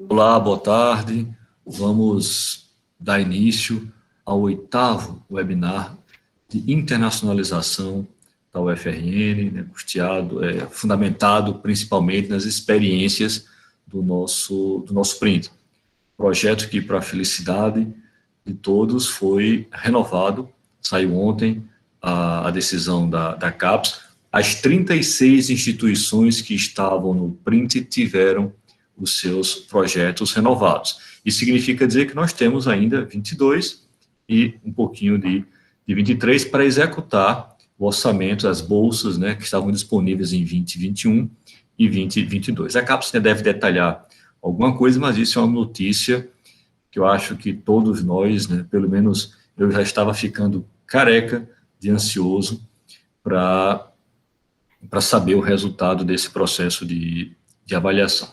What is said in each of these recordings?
Olá, boa tarde. Vamos dar início ao 8º webinar de internacionalização da UFRN, né, fundamentado principalmente nas experiências do nosso Print. Projeto que, para a felicidade de todos, foi renovado. Saiu ontem a decisão da CAPES. As 36 instituições que estavam no Print tiveram os seus projetos renovados. Isso significa dizer que nós temos ainda 22 e um pouquinho de 23 para executar o orçamento, as bolsas, né, que estavam disponíveis em 2021 e 2022. A CAPES deve detalhar alguma coisa, mas isso é uma notícia que eu acho que todos nós, né, pelo menos eu já estava ficando careca de ansioso para saber o resultado desse processo de avaliação.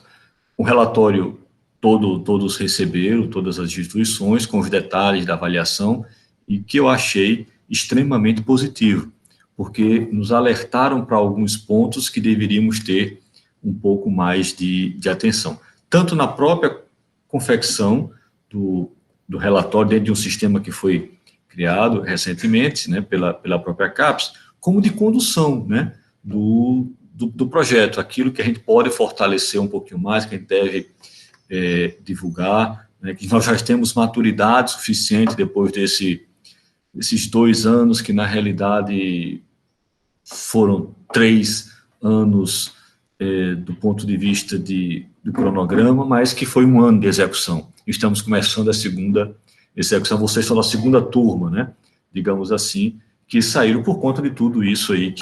O relatório todos receberam, todas as instituições, com os detalhes da avaliação, e que eu achei extremamente positivo, porque nos alertaram para alguns pontos que deveríamos ter um pouco mais de atenção, tanto na própria confecção do relatório, dentro de um sistema que foi criado recentemente, né, pela própria CAPES, como de condução, né, do projeto, aquilo que a gente pode fortalecer um pouquinho mais, que a gente deve divulgar, né, que nós já temos maturidade suficiente depois desses 2 anos, que na realidade foram 3 anos do ponto de vista do cronograma, mas que foi 1 ano de execução. Estamos começando a segunda execução, vocês são a segunda turma, né, digamos assim, que saíram por conta de tudo isso aí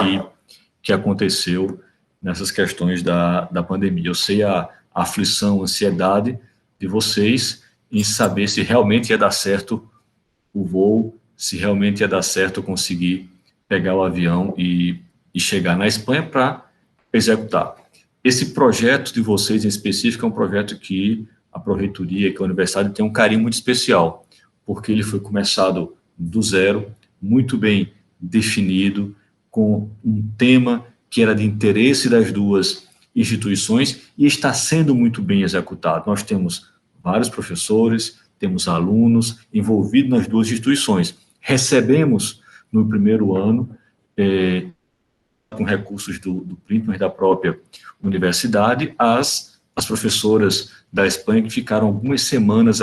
que aconteceu nessas questões da pandemia. Eu sei a aflição, a ansiedade de vocês em saber se realmente ia dar certo o voo, se realmente ia dar certo conseguir pegar o avião e chegar na Espanha para executar. Esse projeto de vocês em específico é um projeto que a Proreitoria, que a Universidade tem um carinho muito especial, porque ele foi começado do zero, muito bem definido, com um tema que era de interesse das duas instituições e está sendo muito bem executado. Nós temos vários professores, temos alunos envolvidos nas duas instituições. Recebemos, no primeiro ano, com recursos do Print, mas da própria universidade, as professoras da Espanha que ficaram algumas semanas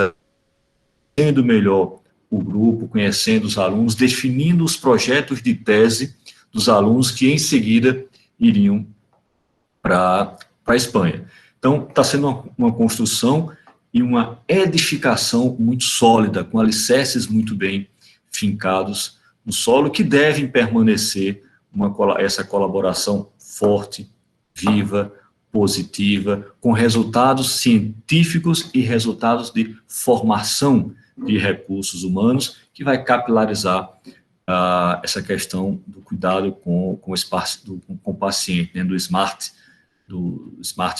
conhecendo melhor o grupo, conhecendo os alunos, definindo os projetos de tese dos alunos que, em seguida, iriam para a Espanha. Então, está sendo uma construção e uma edificação muito sólida, com alicerces muito bem fincados no solo, que devem permanecer essa colaboração forte, viva, positiva, com resultados científicos e resultados de formação de recursos humanos, que vai capilarizar essa questão do cuidado com o paciente, né, do smart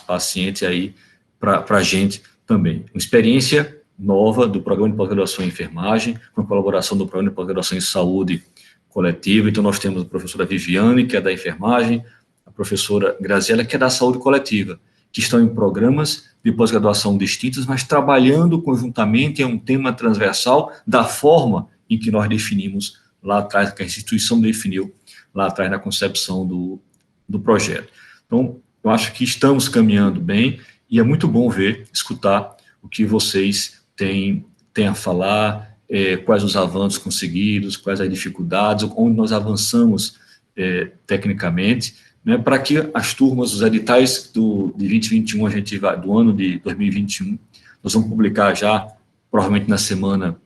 paciente aí para a gente também. Uma experiência nova do Programa de Pós-Graduação em Enfermagem, com a colaboração do Programa de Pós-Graduação em Saúde Coletiva. Então, nós temos a professora Viviane, que é da enfermagem, a professora Graziela, que é da saúde coletiva, que estão em programas de pós-graduação distintos, mas trabalhando conjuntamente em um tema transversal da forma em que nós definimos lá atrás, que a instituição definiu lá atrás na concepção do projeto. Então, eu acho que estamos caminhando bem e é muito bom escutar o que vocês têm a falar, quais os avanços conseguidos, quais as dificuldades, onde nós avançamos tecnicamente, né, para que as turmas, os editais de 2021, a gente vai, do ano de 2021, nós vamos publicar já, provavelmente na semana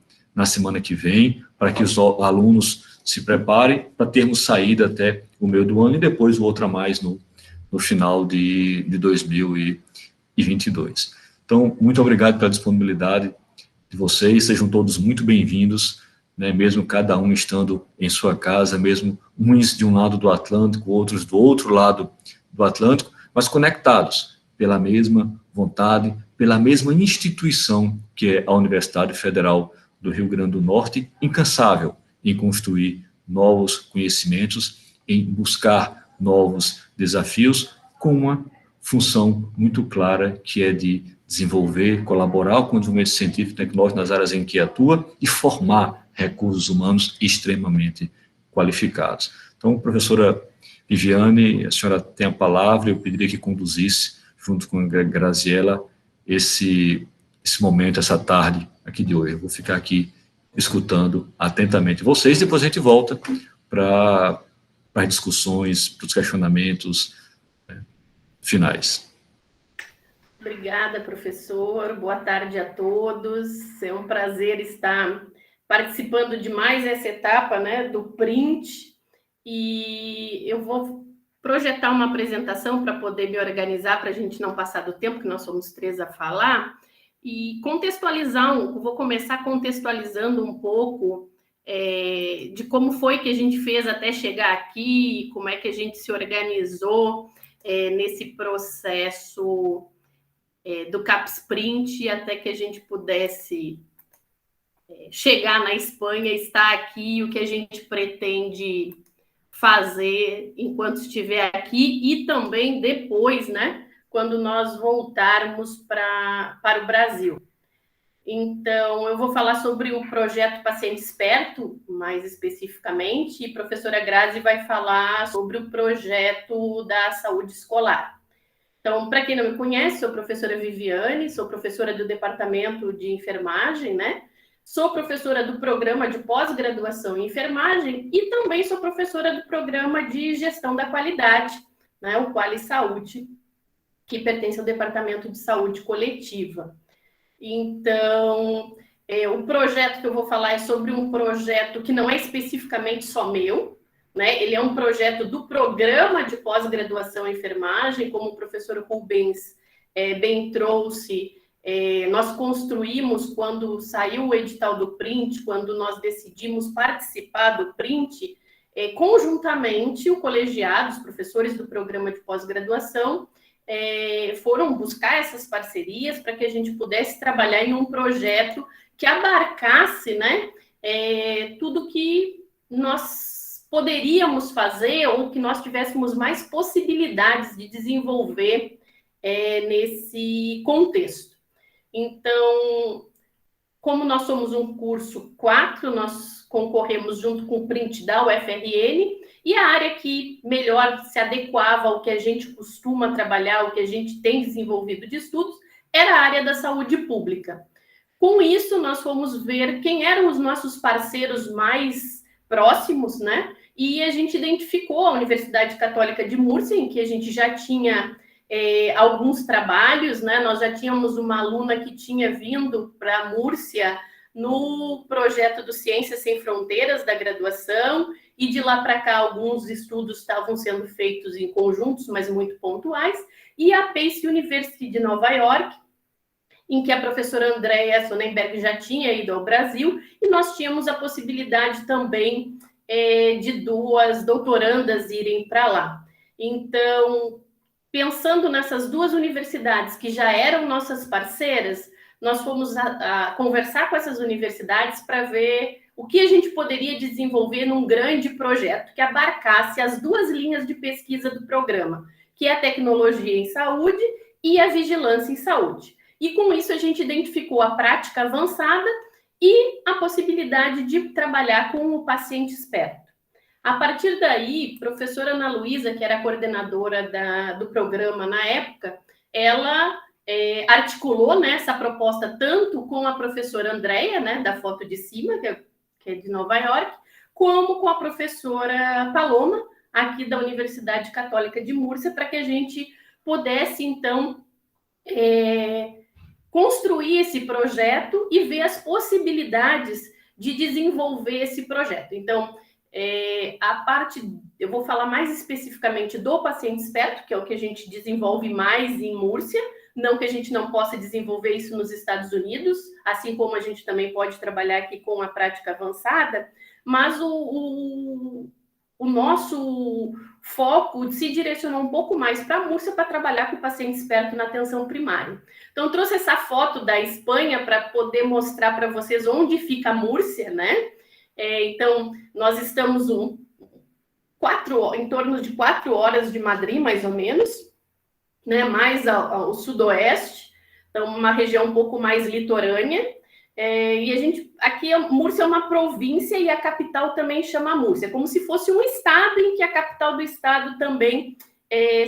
que vem, para que os alunos se preparem para termos saída até o meio do ano e depois outra mais no final de 2022. Então, muito obrigado pela disponibilidade de vocês, sejam todos muito bem-vindos, né, mesmo cada um estando em sua casa, mesmo uns de um lado do Atlântico, outros do outro lado do Atlântico, mas conectados pela mesma vontade, pela mesma instituição que é a Universidade Federal do Rio Grande do Norte, incansável em construir novos conhecimentos, em buscar novos desafios, com uma função muito clara, que é de desenvolver, colaborar com o desenvolvimento científico e tecnológico nas áreas em que atua e formar recursos humanos extremamente qualificados. Então, professora Viviane, a senhora tem a palavra, eu pediria que conduzisse, junto com a Graziela, esse momento, essa tarde aqui de hoje. Eu vou ficar aqui escutando atentamente vocês, depois a gente volta para as discussões, para os questionamentos finais. Obrigada, professor. Boa tarde a todos. É um prazer estar participando de mais essa etapa, né, do print. E eu vou projetar uma apresentação para poder me organizar, para a gente não passar do tempo, que nós somos 3 a falar, e contextualizar, vou começar contextualizando um pouco de como foi que a gente fez até chegar aqui, como é que a gente se organizou nesse processo do CapsPrint, até que a gente pudesse chegar na Espanha, estar aqui, o que a gente pretende fazer enquanto estiver aqui e também depois, né, quando nós voltarmos para o Brasil. Então, eu vou falar sobre o projeto Paciente Esperto, mais especificamente, e a professora Grazi vai falar sobre o projeto da saúde escolar. Então, para quem não me conhece, sou a professora Viviane, sou professora do Departamento de Enfermagem, né? Sou professora do programa de pós-graduação em enfermagem e também sou professora do programa de gestão da qualidade, né? O Quali Saúde, que pertence ao Departamento de Saúde Coletiva. Então, o projeto que eu vou falar é sobre um projeto que não é especificamente só meu, né? Ele é um projeto do programa de pós-graduação em enfermagem, como o professor Rubens bem trouxe. Nós construímos, quando saiu o edital do print, quando nós decidimos participar do print, conjuntamente o colegiado, os professores do programa de pós-graduação, foram buscar essas parcerias para que a gente pudesse trabalhar em um projeto que abarcasse, né, tudo que nós poderíamos fazer ou que nós tivéssemos mais possibilidades de desenvolver nesse contexto. Então, como nós somos um curso 4, nós concorremos junto com o print da UFRN, e a área que melhor se adequava ao que a gente costuma trabalhar, o que a gente tem desenvolvido de estudos, era a área da saúde pública. Com isso, nós fomos ver quem eram os nossos parceiros mais próximos, né? E a gente identificou a Universidade Católica de Múrcia, em que a gente já tinha alguns trabalhos, né? Nós já tínhamos uma aluna que tinha vindo para Múrcia no projeto do Ciências Sem Fronteiras da graduação, e de lá para cá alguns estudos estavam sendo feitos em conjuntos, mas muito pontuais, e a Pace University de Nova York, em que a professora Andrea Sonnenberg já tinha ido ao Brasil, e nós tínhamos a possibilidade também de 2 doutorandas irem para lá. Então, pensando nessas 2 universidades que já eram nossas parceiras, nós fomos a conversar com essas universidades para ver o que a gente poderia desenvolver num grande projeto que abarcasse as 2 linhas de pesquisa do programa, que é a tecnologia em saúde e a vigilância em saúde. E com isso a gente identificou a prática avançada e a possibilidade de trabalhar com o paciente esperto. A partir daí, a professora Ana Luísa, que era a coordenadora do programa na época, ela articulou, né, essa proposta tanto com a professora Andrea, né, da foto de cima, que é de Nova York, como com a professora Paloma, aqui da Universidade Católica de Múrcia, para que a gente pudesse, então, construir esse projeto e ver as possibilidades de desenvolver esse projeto. Então, eu vou falar mais especificamente do paciente esperto, que é o que a gente desenvolve mais em Múrcia, não que a gente não possa desenvolver isso nos Estados Unidos, assim como a gente também pode trabalhar aqui com a prática avançada, mas o nosso foco se direcionou um pouco mais para a Múrcia para trabalhar com o paciente esperto na atenção primária. Então, eu trouxe essa foto da Espanha para poder mostrar para vocês onde fica a Múrcia, né? Então, nós estamos em torno de 4 horas de Madrid, mais ou menos. né, mais ao sudoeste, então uma região um pouco mais litorânea. E a gente, aqui, Múrcia é uma província e a capital também chama Múrcia, como se fosse um estado em que a capital do estado também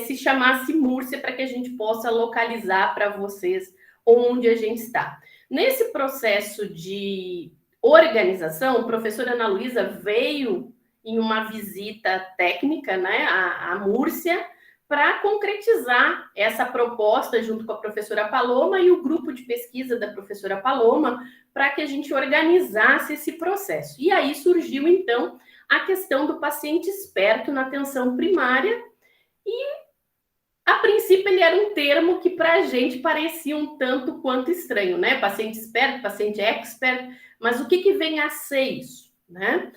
se chamasse Múrcia, para que a gente possa localizar para vocês onde a gente está. Nesse processo de organização, a professora Ana Luísa veio em uma visita técnica, né, à Múrcia, para concretizar essa proposta junto com a professora Paloma e o grupo de pesquisa da professora Paloma, para que a gente organizasse esse processo. E aí surgiu, então, a questão do paciente esperto na atenção primária, e, a princípio, ele era um termo que, para a gente, parecia um tanto quanto estranho, né? Paciente esperto, paciente expert, mas o que vem a ser isso, né?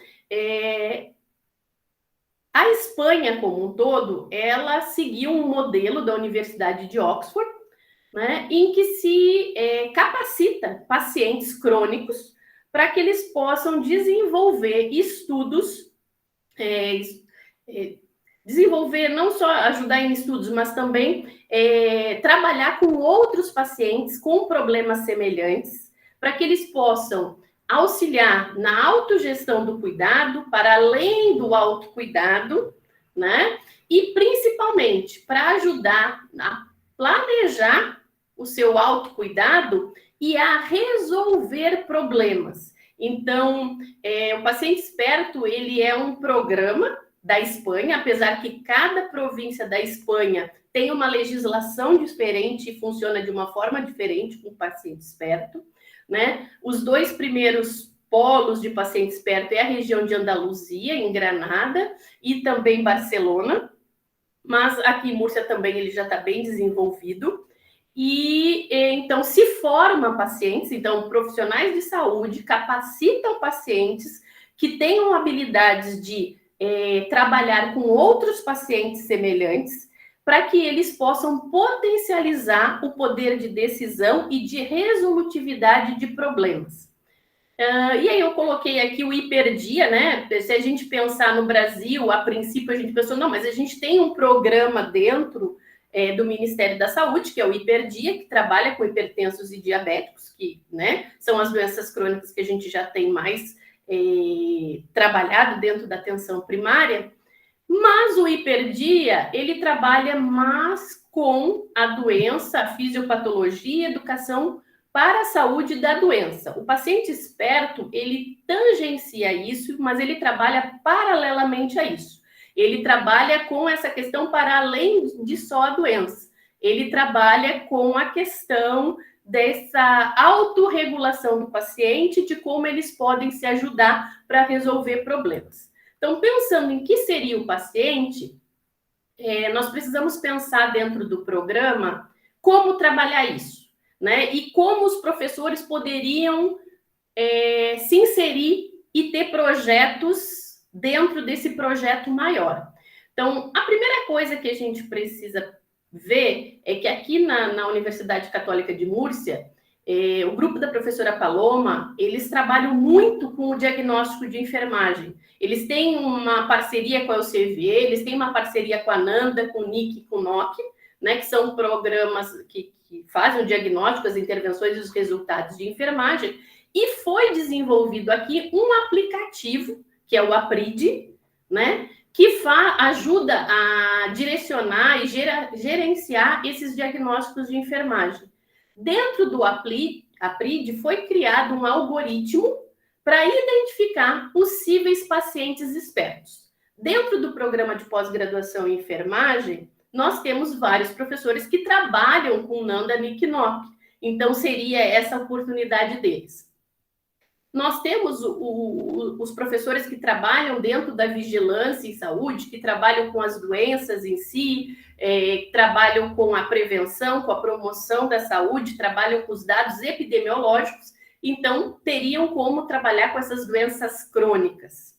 A Espanha, como um todo, ela seguiu um modelo da Universidade de Oxford, né, em que se capacita pacientes crônicos para que eles possam desenvolver estudos, desenvolver, não só ajudar em estudos, mas também trabalhar com outros pacientes com problemas semelhantes, para que eles possam auxiliar na autogestão do cuidado, para além do autocuidado, né? E principalmente para ajudar a planejar o seu autocuidado e a resolver problemas. Então, o Paciente Esperto, ele é um programa da Espanha, apesar que cada província da Espanha tem uma legislação diferente e funciona de uma forma diferente com o Paciente Esperto, né? Os 2 primeiros polos de Paciente Esperto é a região de Andaluzia, em Granada, e também Barcelona, mas aqui em Múrcia também ele já está bem desenvolvido. E então se forma pacientes, então profissionais de saúde capacitam pacientes que tenham habilidades de trabalhar com outros pacientes semelhantes, para que eles possam potencializar o poder de decisão e de resolutividade de problemas. E aí eu coloquei aqui o Hiperdia, né? Se a gente pensar no Brasil, a princípio a gente pensou, não, mas a gente tem um programa dentro do Ministério da Saúde, que é o Hiperdia, que trabalha com hipertensos e diabéticos, que, né, são as doenças crônicas que a gente já tem mais trabalhado dentro da atenção primária. Mas o Hiperdia, ele trabalha mais com a doença, a fisiopatologia, educação para a saúde da doença. O Paciente Esperto, ele tangencia isso, mas ele trabalha paralelamente a isso. Ele trabalha com essa questão para além de só a doença. Ele trabalha com a questão dessa autorregulação do paciente, de como eles podem se ajudar para resolver problemas. Então, pensando em que seria o paciente, nós precisamos pensar dentro do programa como trabalhar isso, né? E como os professores poderiam se inserir e ter projetos dentro desse projeto maior. Então, a primeira coisa que a gente precisa ver é que aqui na Universidade Católica de Múrcia, o grupo da professora Paloma, eles trabalham muito com o diagnóstico de enfermagem. Eles têm uma parceria com a Elsevier, eles têm uma parceria com a Nanda, com o NIC e com o NOC, né, que são programas que fazem o diagnóstico, as intervenções e os resultados de enfermagem, e foi desenvolvido aqui um aplicativo, que é o APRID, né, que ajuda a direcionar e gerenciar esses diagnósticos de enfermagem. Dentro do APRID foi criado um algoritmo para identificar possíveis pacientes espertos. Dentro do programa de pós-graduação em enfermagem, nós temos vários professores que trabalham com Nanda, NIC e NOC. Então, seria essa a oportunidade deles. Nós temos os professores que trabalham dentro da vigilância em saúde, que trabalham com as doenças em si, trabalham com a prevenção, com a promoção da saúde, trabalham com os dados epidemiológicos, então teriam como trabalhar com essas doenças crônicas.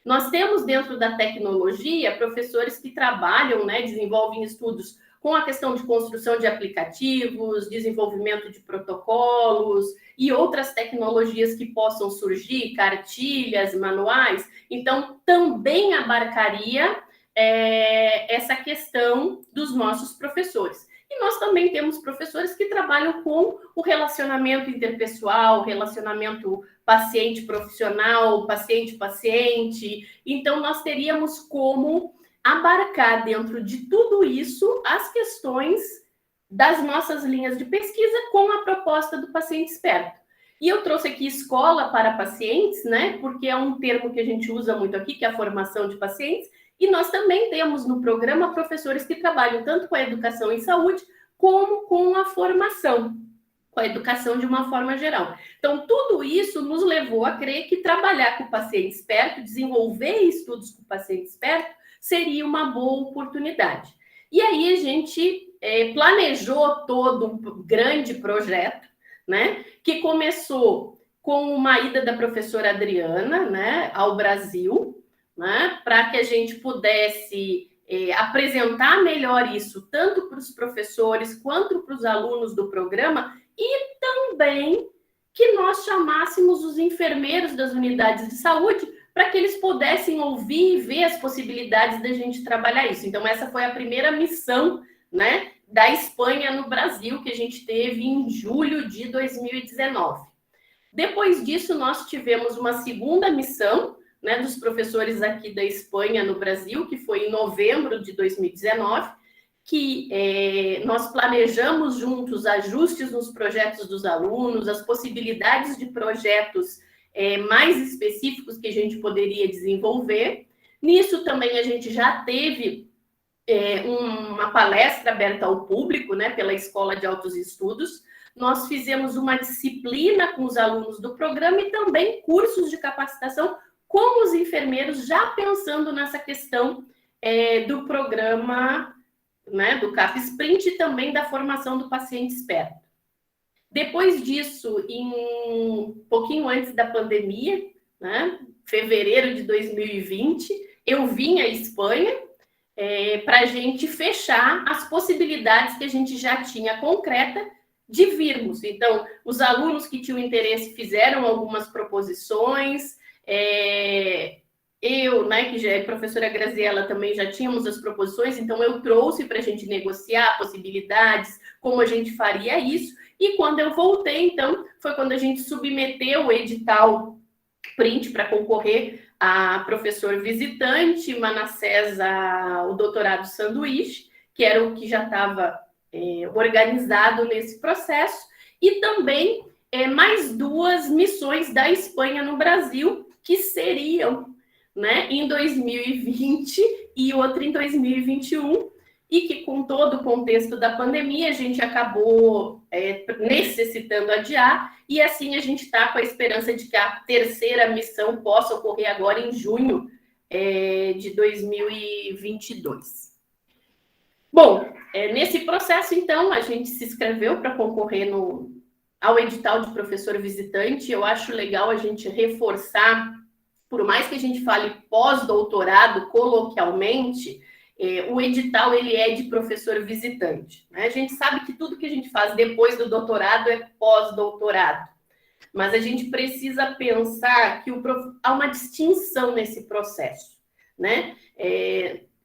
Nós temos dentro da tecnologia professores que trabalham, né, desenvolvem estudos com a questão de construção de aplicativos, desenvolvimento de protocolos e outras tecnologias que possam surgir, cartilhas, manuais. Então, também abarcaria essa questão dos nossos professores. E nós também temos professores que trabalham com o relacionamento interpessoal, relacionamento paciente-profissional, paciente-paciente. Então, nós teríamos como abarcar dentro de tudo isso as questões das nossas linhas de pesquisa com a proposta do paciente esperto. E eu trouxe aqui escola para pacientes, né? Porque é um termo que a gente usa muito aqui, que é a formação de pacientes. E nós também temos no programa professores que trabalham tanto com a educação em saúde, como com a formação, com a educação de uma forma geral. Então, tudo isso nos levou a crer que trabalhar com o paciente esperto, desenvolver estudos com o paciente esperto, seria uma boa oportunidade. E aí a gente planejou todo um grande projeto, né, que começou com uma ida da professora Adriana, né, ao Brasil, né, para que a gente pudesse apresentar melhor isso, tanto para os professores quanto para os alunos do programa, e também que nós chamássemos os enfermeiros das unidades de saúde para que eles pudessem ouvir e ver as possibilidades da gente trabalhar isso. Então, essa foi a primeira missão, né, da Espanha no Brasil, que a gente teve em julho de 2019. Depois disso, nós tivemos uma segunda missão, né, dos professores aqui da Espanha no Brasil, que foi em novembro de 2019, que nós planejamos juntos ajustes nos projetos dos alunos, as possibilidades de projetos mais específicos que a gente poderia desenvolver. Nisso também a gente já teve uma palestra aberta ao público, né, pela Escola de Altos Estudos. Nós fizemos uma disciplina com os alunos do programa e também cursos de capacitação com os enfermeiros, já pensando nessa questão do programa, né, do CAP Sprint e também da formação do paciente esperto. Depois disso, um pouquinho antes da pandemia, né, fevereiro de 2020, eu vim à Espanha para a gente fechar as possibilidades que a gente já tinha concreta de virmos. Então, os alunos que tinham interesse fizeram algumas proposições, eu, né, que já é professora Graziela, também já tínhamos as proposições, então eu trouxe para a gente negociar possibilidades, como a gente faria isso, e quando eu voltei, então, foi quando a gente submeteu o edital print para concorrer a professor visitante, Manassés, o doutorado sanduíche, que era o que já estava organizado nesse processo, e também mais 2 missões da Espanha no Brasil, que seriam, né, em 2020 e outra em 2021, e que com todo o contexto da pandemia a gente acabou necessitando adiar, e assim a gente está com a esperança de que a terceira missão possa ocorrer agora em junho de 2022. Bom, nesse processo, então, a gente se inscreveu para concorrer ao edital de professor visitante. Eu acho legal a gente reforçar, por mais que a gente fale pós-doutorado coloquialmente, o edital ele é de professor visitante, né? A gente sabe que tudo que a gente faz depois do doutorado é pós-doutorado, mas a gente precisa pensar que há uma distinção nesse processo, né?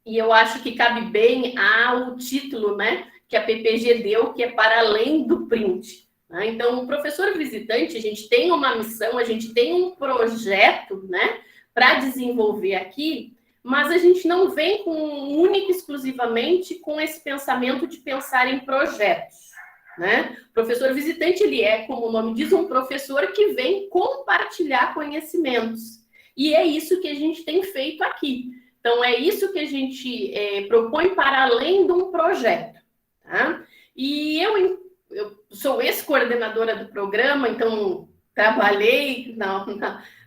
E eu acho que cabe bem ao título, né, que a PPG deu, que é para além do print. Né? Então, o professor visitante, a gente tem uma missão, a gente tem um projeto, né, para desenvolver aqui, mas a gente não vem única e exclusivamente com esse pensamento de pensar em projetos. Né? O professor visitante, ele é, como o nome diz, um professor que vem compartilhar conhecimentos. E é isso que a gente tem feito aqui. Então, é isso que a gente propõe para além de um projeto. Tá? E eu sou ex-coordenadora do programa, então trabalhei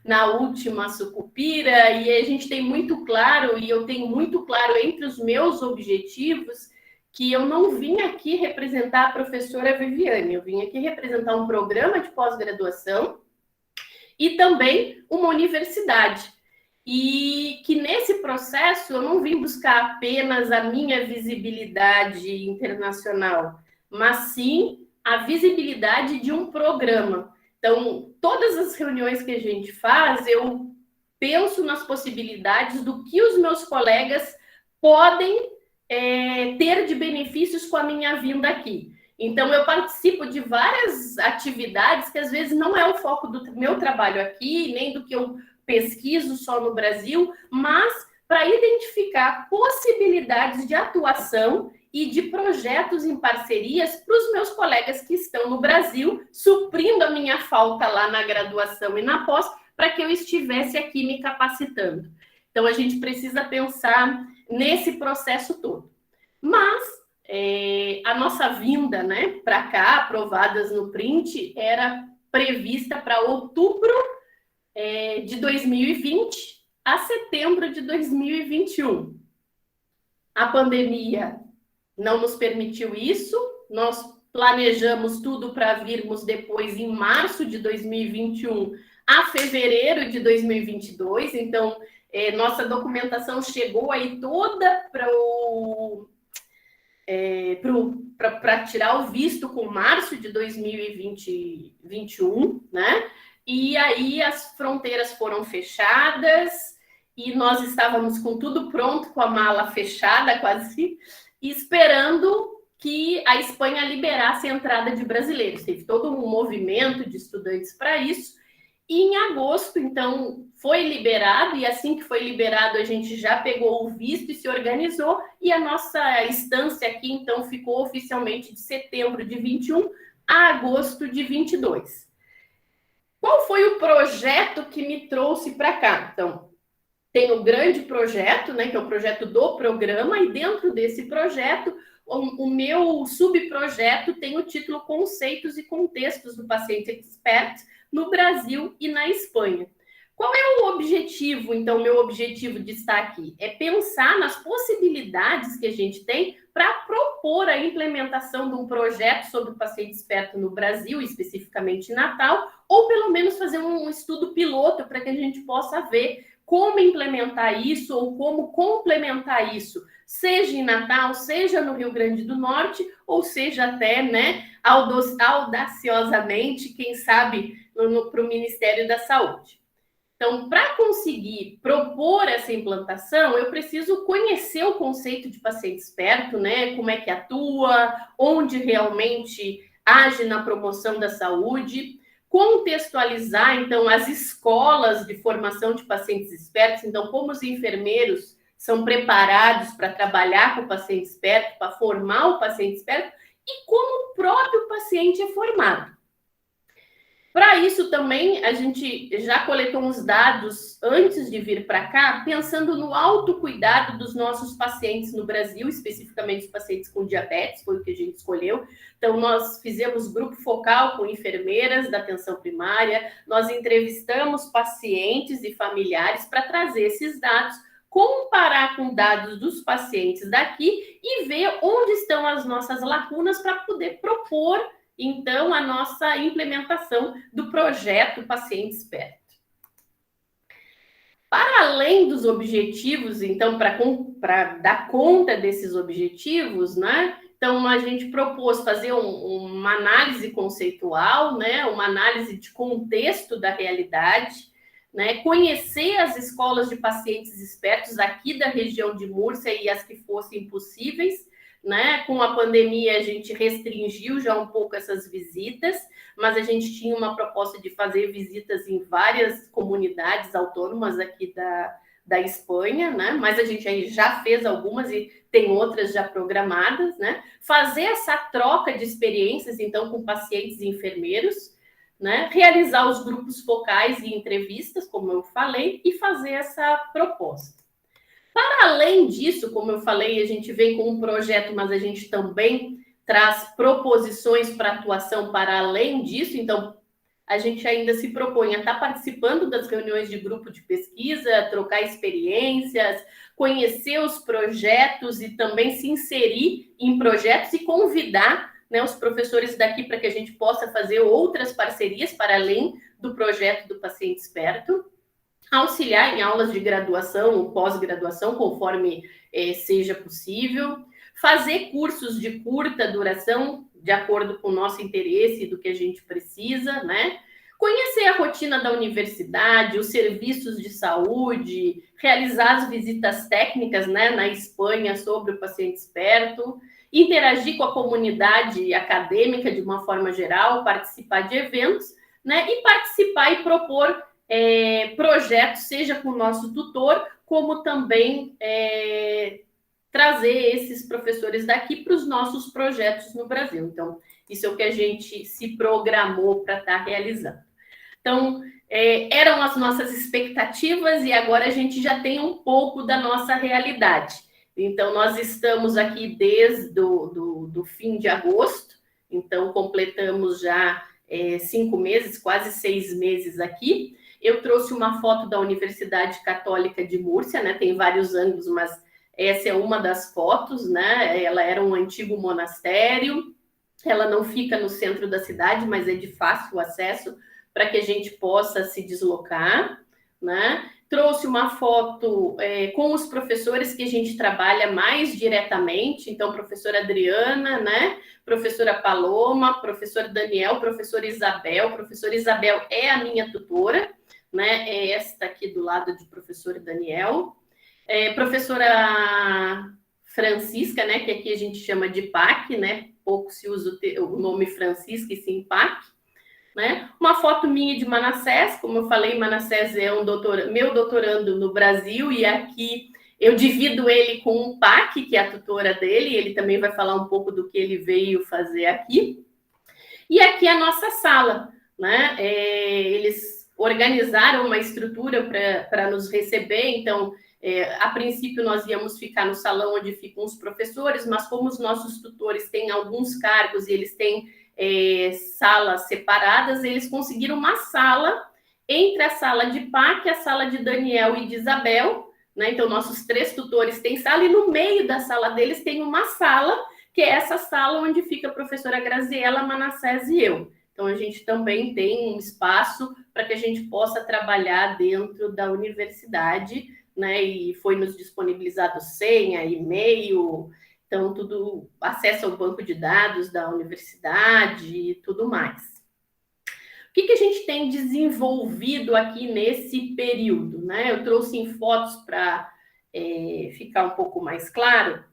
na última Sucupira, e a gente tem muito claro, e eu tenho muito claro entre os meus objetivos, que eu não vim aqui representar a professora Viviane, eu vim aqui representar um programa de pós-graduação e também uma universidade. E que nesse processo eu não vim buscar apenas a minha visibilidade internacional, mas sim a visibilidade de um programa. Então, todas as reuniões que a gente faz, eu penso nas possibilidades do que os meus colegas podem ter de benefícios com a minha vinda aqui. Então, eu participo de várias atividades que, às vezes, não é o foco do meu trabalho aqui, nem do que eu pesquiso só no Brasil, mas para identificar possibilidades de atuação e de projetos em parcerias para os meus colegas que estão no Brasil, suprindo a minha falta lá na graduação e na pós, para que eu estivesse aqui me capacitando. Então, a gente precisa pensar nesse processo todo. Mas a nossa vinda, né, para cá, aprovadas no print, era prevista para outubro de 2020 a setembro de 2021. A pandemia não nos permitiu isso, nós planejamos tudo para virmos depois em março de 2021 a fevereiro de 2022, então nossa documentação chegou aí toda para tirar o visto com março de 2021, né? E aí as fronteiras foram fechadas e nós estávamos com tudo pronto, com a mala fechada quase, esperando que a Espanha liberasse a entrada de brasileiros. Teve todo um movimento de estudantes para isso. E em agosto, então, foi liberado, e assim que foi liberado, a gente já pegou o visto e se organizou, e a nossa estância aqui, então, ficou oficialmente de setembro de 21 a agosto de 22. Qual foi o projeto que me trouxe para cá? Então, tem o grande projeto, né, que é o projeto do programa, e dentro desse projeto, o meu subprojeto tem o título Conceitos e Contextos do Paciente Expert no Brasil e na Espanha. Qual é o objetivo, então, meu objetivo de estar aqui? É pensar nas possibilidades que a gente tem para propor a implementação de um projeto sobre o paciente esperto no Brasil, especificamente em Natal, ou pelo menos fazer um estudo piloto para que a gente possa ver como implementar isso ou como complementar isso, seja em Natal, seja no Rio Grande do Norte, ou seja até, né, audaciosamente, quem sabe, para o Ministério da Saúde. Então, para conseguir propor essa implantação, eu preciso conhecer o conceito de paciente esperto, né? Como é que atua, onde realmente age na promoção da saúde, contextualizar, então, as escolas de formação de pacientes espertos, então, como os enfermeiros são preparados para trabalhar com o paciente esperto, para formar o paciente esperto, e como o próprio paciente é formado. Para isso também, a gente já coletou uns dados antes de vir para cá, pensando no autocuidado dos nossos pacientes no Brasil, especificamente os pacientes com diabetes, foi o que a gente escolheu. Então, nós fizemos grupo focal com enfermeiras da atenção primária, nós entrevistamos pacientes e familiares para trazer esses dados, comparar com dados dos pacientes daqui e ver onde estão as nossas lacunas para poder propor então, a nossa implementação do projeto Paciente Esperto. Para além dos objetivos, então, para dar conta desses objetivos, né? Então, a gente propôs fazer uma análise conceitual, né? Uma análise de contexto da realidade, né? Conhecer as escolas de pacientes espertos aqui da região de Múrcia e as que fossem possíveis, né? Com a pandemia, a gente restringiu já um pouco essas visitas, mas a gente tinha uma proposta de fazer visitas em várias comunidades autônomas aqui da Espanha, né? Mas a gente aí já fez algumas e tem outras já programadas, né? Fazer essa troca de experiências, então, com pacientes e enfermeiros, né? Realizar os grupos focais e entrevistas, como eu falei, e fazer essa proposta. Para além disso, como eu falei, a gente vem com um projeto, mas a gente também traz proposições para atuação para além disso. Então, a gente ainda se propõe a estar participando das reuniões de grupo de pesquisa, trocar experiências, conhecer os projetos e também se inserir em projetos e convidar, né, os professores daqui para que a gente possa fazer outras parcerias para além do projeto do Paciente Esperto. Auxiliar em aulas de graduação ou pós-graduação, conforme seja possível, fazer cursos de curta duração, de acordo com o nosso interesse e do que a gente precisa, né? conhecer a rotina da universidade, os serviços de saúde, realizar as visitas técnicas, né, na Espanha sobre o paciente esperto, interagir com a comunidade acadêmica de uma forma geral, participar de eventos, né, e participar e propor projetos, seja com o nosso tutor, como também trazer esses professores daqui para os nossos projetos no Brasil. Então, isso é o que a gente se programou para estar realizando. Então, eram as nossas expectativas e agora a gente já tem um pouco da nossa realidade. Então, nós estamos aqui desde do fim de agosto, então completamos já 5 meses, quase 6 meses aqui. Eu trouxe uma foto da Universidade Católica de Múrcia, né? Tem vários ângulos, mas essa é uma das fotos, né? Ela era um antigo monastério, ela não fica no centro da cidade, mas é de fácil acesso para que a gente possa se deslocar, né? Trouxe uma foto com os professores que a gente trabalha mais diretamente, então, professora Adriana, né? Professora Paloma, professor Daniel, professora Isabel. Professora Isabel é a minha tutora, né? É esta aqui do lado de professor Daniel. Professora Francisca, né? Que aqui a gente chama de PAC, né? Pouco se usa o nome Francisca e sim PAC. Né? Uma foto minha de Manassés, como eu falei, Manassés é meu doutorando no Brasil, e aqui eu divido ele com o PAC, que é a tutora dele, ele também vai falar um pouco do que ele veio fazer aqui. E aqui a nossa sala, né? Eles organizaram uma estrutura para nos receber, então, a princípio nós íamos ficar no salão onde ficam os professores, mas como os nossos tutores têm alguns cargos e eles têm salas separadas, eles conseguiram uma sala entre a sala de PAC, a sala de Daniel e de Isabel, né? Então, nossos 3 tutores têm sala, e no meio da sala deles tem uma sala, que é essa sala onde fica a professora Graziela, Manassés e eu. Então, a gente também tem um espaço para que a gente possa trabalhar dentro da universidade, né? E foi nos disponibilizado senha, e-mail, então, tudo, acesso ao banco de dados da universidade e tudo mais. O que a gente tem desenvolvido aqui nesse período, né? Eu trouxe em fotos para ficar um pouco mais claro.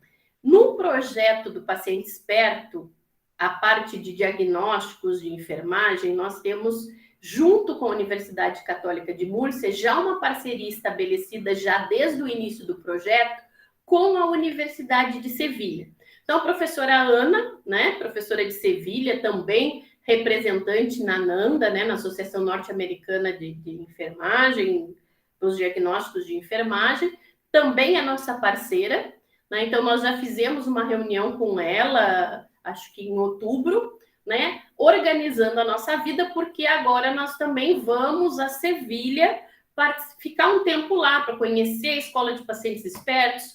No projeto do Paciente Esperto, a parte de diagnósticos de enfermagem, nós temos, junto com a Universidade Católica de Múrcia, já uma parceria estabelecida já desde o início do projeto, com a Universidade de Sevilha. Então, a professora Ana, né, professora de Sevilha, também representante na NANDA, né, na Associação Norte-Americana de Enfermagem, dos diagnósticos de enfermagem, também é nossa parceira, né? Então, nós já fizemos uma reunião com ela, acho que em outubro, né, organizando a nossa vida, porque agora nós também vamos a Sevilha para ficar um tempo lá, para conhecer a Escola de Pacientes Espertos,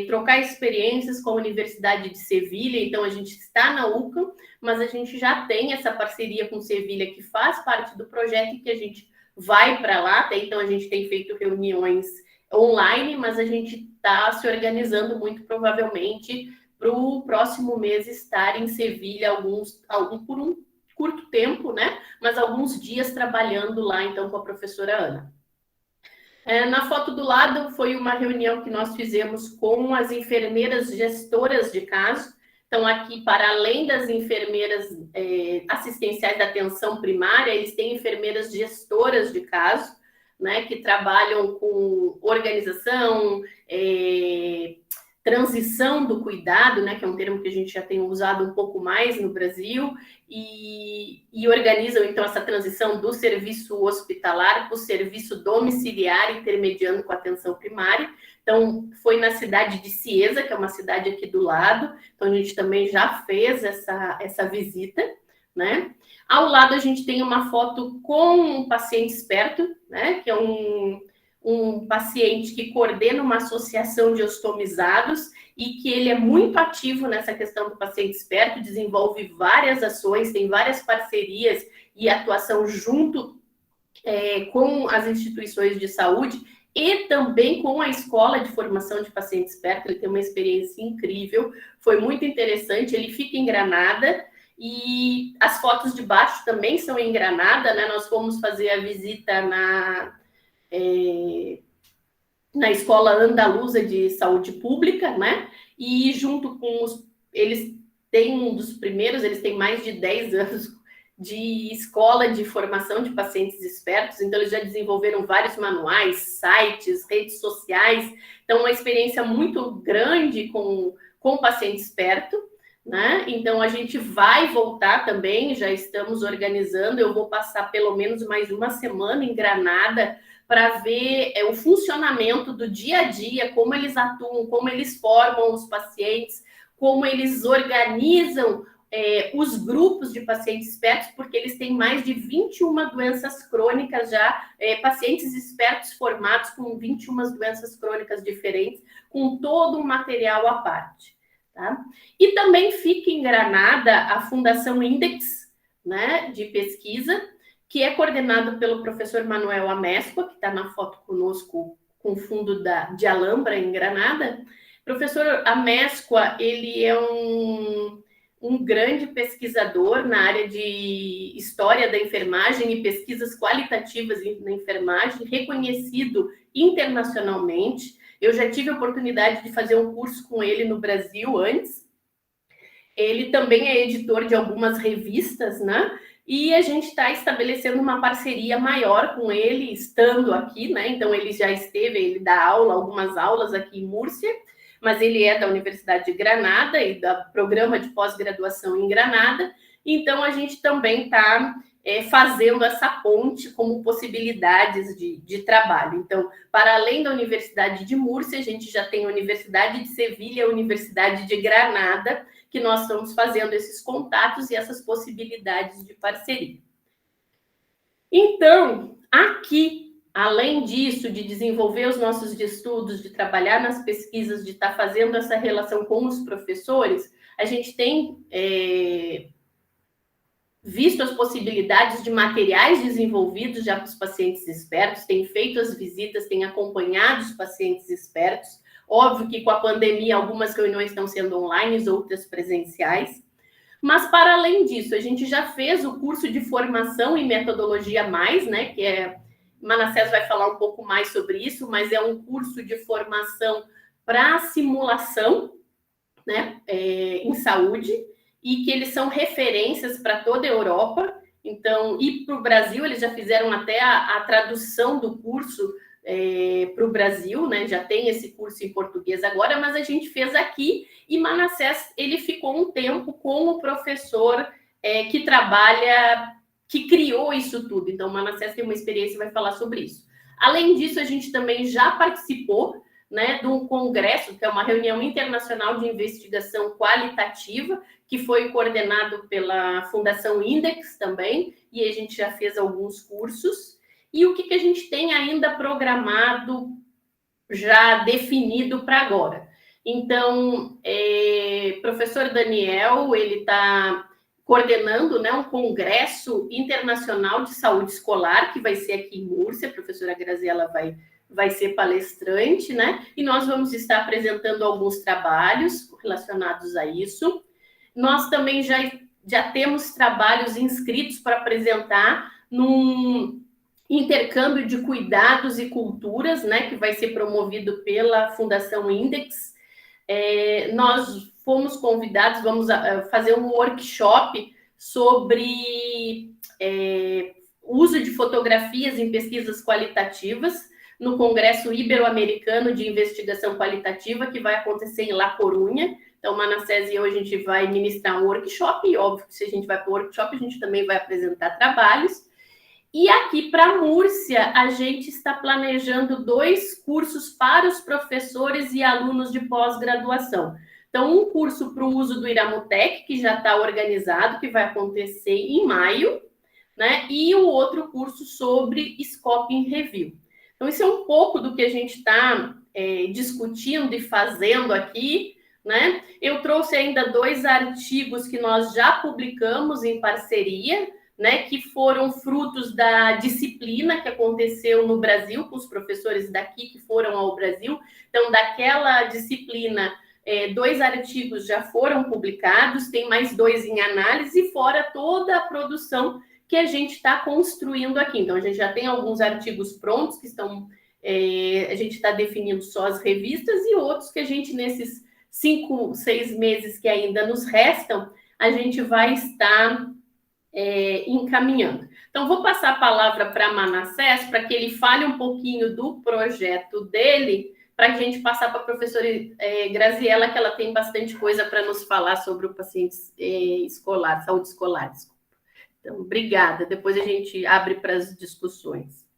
trocar experiências com a Universidade de Sevilha. Então, a gente está na UCAM, mas a gente já tem essa parceria com Sevilha, que faz parte do projeto, e que a gente vai para lá. Até então, a gente tem feito reuniões online, mas a gente está se organizando muito provavelmente para o próximo mês estar em Sevilha, por um curto tempo, né? Mas alguns dias trabalhando lá, então, com a professora Ana. Na foto do lado foi uma reunião que nós fizemos com as enfermeiras gestoras de caso. Então, aqui, para além das enfermeiras assistenciais da atenção primária, eles têm enfermeiras gestoras de caso, né, que trabalham com organização, transição do cuidado, né, que é um termo que a gente já tem usado um pouco mais no Brasil, e organizam, então, essa transição do serviço hospitalar para o serviço domiciliar, intermediando com a atenção primária. Então, foi na cidade de Cieza, que é uma cidade aqui do lado, então a gente também já fez essa visita, né? Ao lado a gente tem uma foto com um paciente esperto, né, que é um paciente que coordena uma associação de ostomizados e que ele é muito ativo nessa questão do paciente esperto, desenvolve várias ações, tem várias parcerias e atuação junto com as instituições de saúde e também com a escola de formação de paciente esperto. Ele tem uma experiência incrível, foi muito interessante. Ele fica em Granada E as fotos de baixo também são em Granada, né? Nós fomos fazer a visita na Escola Andaluza de Saúde Pública, né? E junto com eles têm um dos primeiros, eles têm mais de 10 anos de escola de formação de pacientes espertos, então eles já desenvolveram vários manuais, sites, redes sociais, então uma experiência muito grande com o paciente esperto, né? Então a gente vai voltar também, já estamos organizando, eu vou passar pelo menos mais uma semana em Granada para ver o funcionamento do dia a dia, como eles atuam, como eles formam os pacientes, como eles organizam os grupos de pacientes espertos, porque eles têm mais de 21 doenças crônicas já, pacientes espertos formados com 21 doenças crônicas diferentes, com todo um material à parte. Tá? E também fica em Granada a Fundação Index, né, de pesquisa, que é coordenado pelo professor Manuel Amescoa, que está na foto conosco com o fundo de Alhambra, em Granada. Professor Amescoa, ele é um grande pesquisador na área de história da enfermagem e pesquisas qualitativas na enfermagem, reconhecido internacionalmente. Eu já tive a oportunidade de fazer um curso com ele no Brasil antes. Ele também é editor de algumas revistas, né? E a gente está estabelecendo uma parceria maior com ele, estando aqui, né? Então, ele já esteve, ele dá aula, algumas aulas aqui em Múrcia, mas ele é da Universidade de Granada e do programa de pós-graduação em Granada. Então, a gente também está fazendo essa ponte como possibilidades de trabalho. Então, para além da Universidade de Múrcia, a gente já tem a Universidade de Sevilha, a Universidade de Granada, que nós estamos fazendo esses contatos e essas possibilidades de parceria. Então, aqui, além disso, de desenvolver os nossos estudos, de trabalhar nas pesquisas, de estar fazendo essa relação com os professores, a gente tem visto as possibilidades de materiais desenvolvidos já para os pacientes espertos, tem feito as visitas, tem acompanhado os pacientes espertos. Óbvio que com a pandemia algumas reuniões estão sendo online, outras presenciais. Mas, para além disso, a gente já fez o curso de formação em metodologia mais, né? Que Manassés vai falar um pouco mais sobre isso, mas é um curso de formação para simulação, né? Em saúde, e que eles são referências para toda a Europa. Então, e para o Brasil, eles já fizeram até a tradução do curso para o Brasil, né? Já tem esse curso em português agora, mas a gente fez aqui e Manassés, ele ficou um tempo com o professor que trabalha, que criou isso tudo. Então, Manassés tem uma experiência e vai falar sobre isso. Além disso, a gente também já participou, né, de um congresso, que é uma reunião internacional de investigação qualitativa, que foi coordenado pela Fundação Index também, e a gente já fez alguns cursos. E o que a gente tem ainda programado, já definido para agora? Então, professor Daniel, ele está coordenando, né, um congresso internacional de saúde escolar, que vai ser aqui em Múrcia, a professora Graziela vai ser palestrante, né? E nós vamos estar apresentando alguns trabalhos relacionados a isso. Nós também já temos trabalhos inscritos para apresentar num intercâmbio de cuidados e culturas, né, que vai ser promovido pela Fundação Index. Nós fomos convidados, vamos fazer um workshop sobre uso de fotografias em pesquisas qualitativas no Congresso Ibero-Americano de Investigação Qualitativa, que vai acontecer em La Coruña. Então, Manassés e eu, a gente vai ministrar um workshop, e óbvio que se a gente vai para o workshop, a gente também vai apresentar trabalhos. E aqui para Múrcia, a gente está planejando 2 cursos para os professores e alunos de pós-graduação. Então, um curso para o uso do Iramutec, que já está organizado, que vai acontecer em maio, né? E o outro curso sobre Scoping Review. Então, isso é um pouco do que a gente está discutindo e fazendo aqui, né? Eu trouxe ainda 2 artigos que nós já publicamos em parceria, né, que foram frutos da disciplina que aconteceu no Brasil, com os professores daqui que foram ao Brasil. Então, daquela disciplina, 2 artigos já foram publicados, tem mais 2 em análise, fora toda a produção que a gente está construindo aqui. Então, a gente já tem alguns artigos prontos que estão... a gente está definindo só as revistas e outros que a gente, nesses 5, 6 meses que ainda nos restam, a gente vai estar encaminhando. Então, vou passar a palavra para Manassés, para que ele fale um pouquinho do projeto dele, para a gente passar para a professora Graziela, que ela tem bastante coisa para nos falar sobre o paciente escolar, saúde escolar. Então, obrigada. Depois a gente abre para as discussões.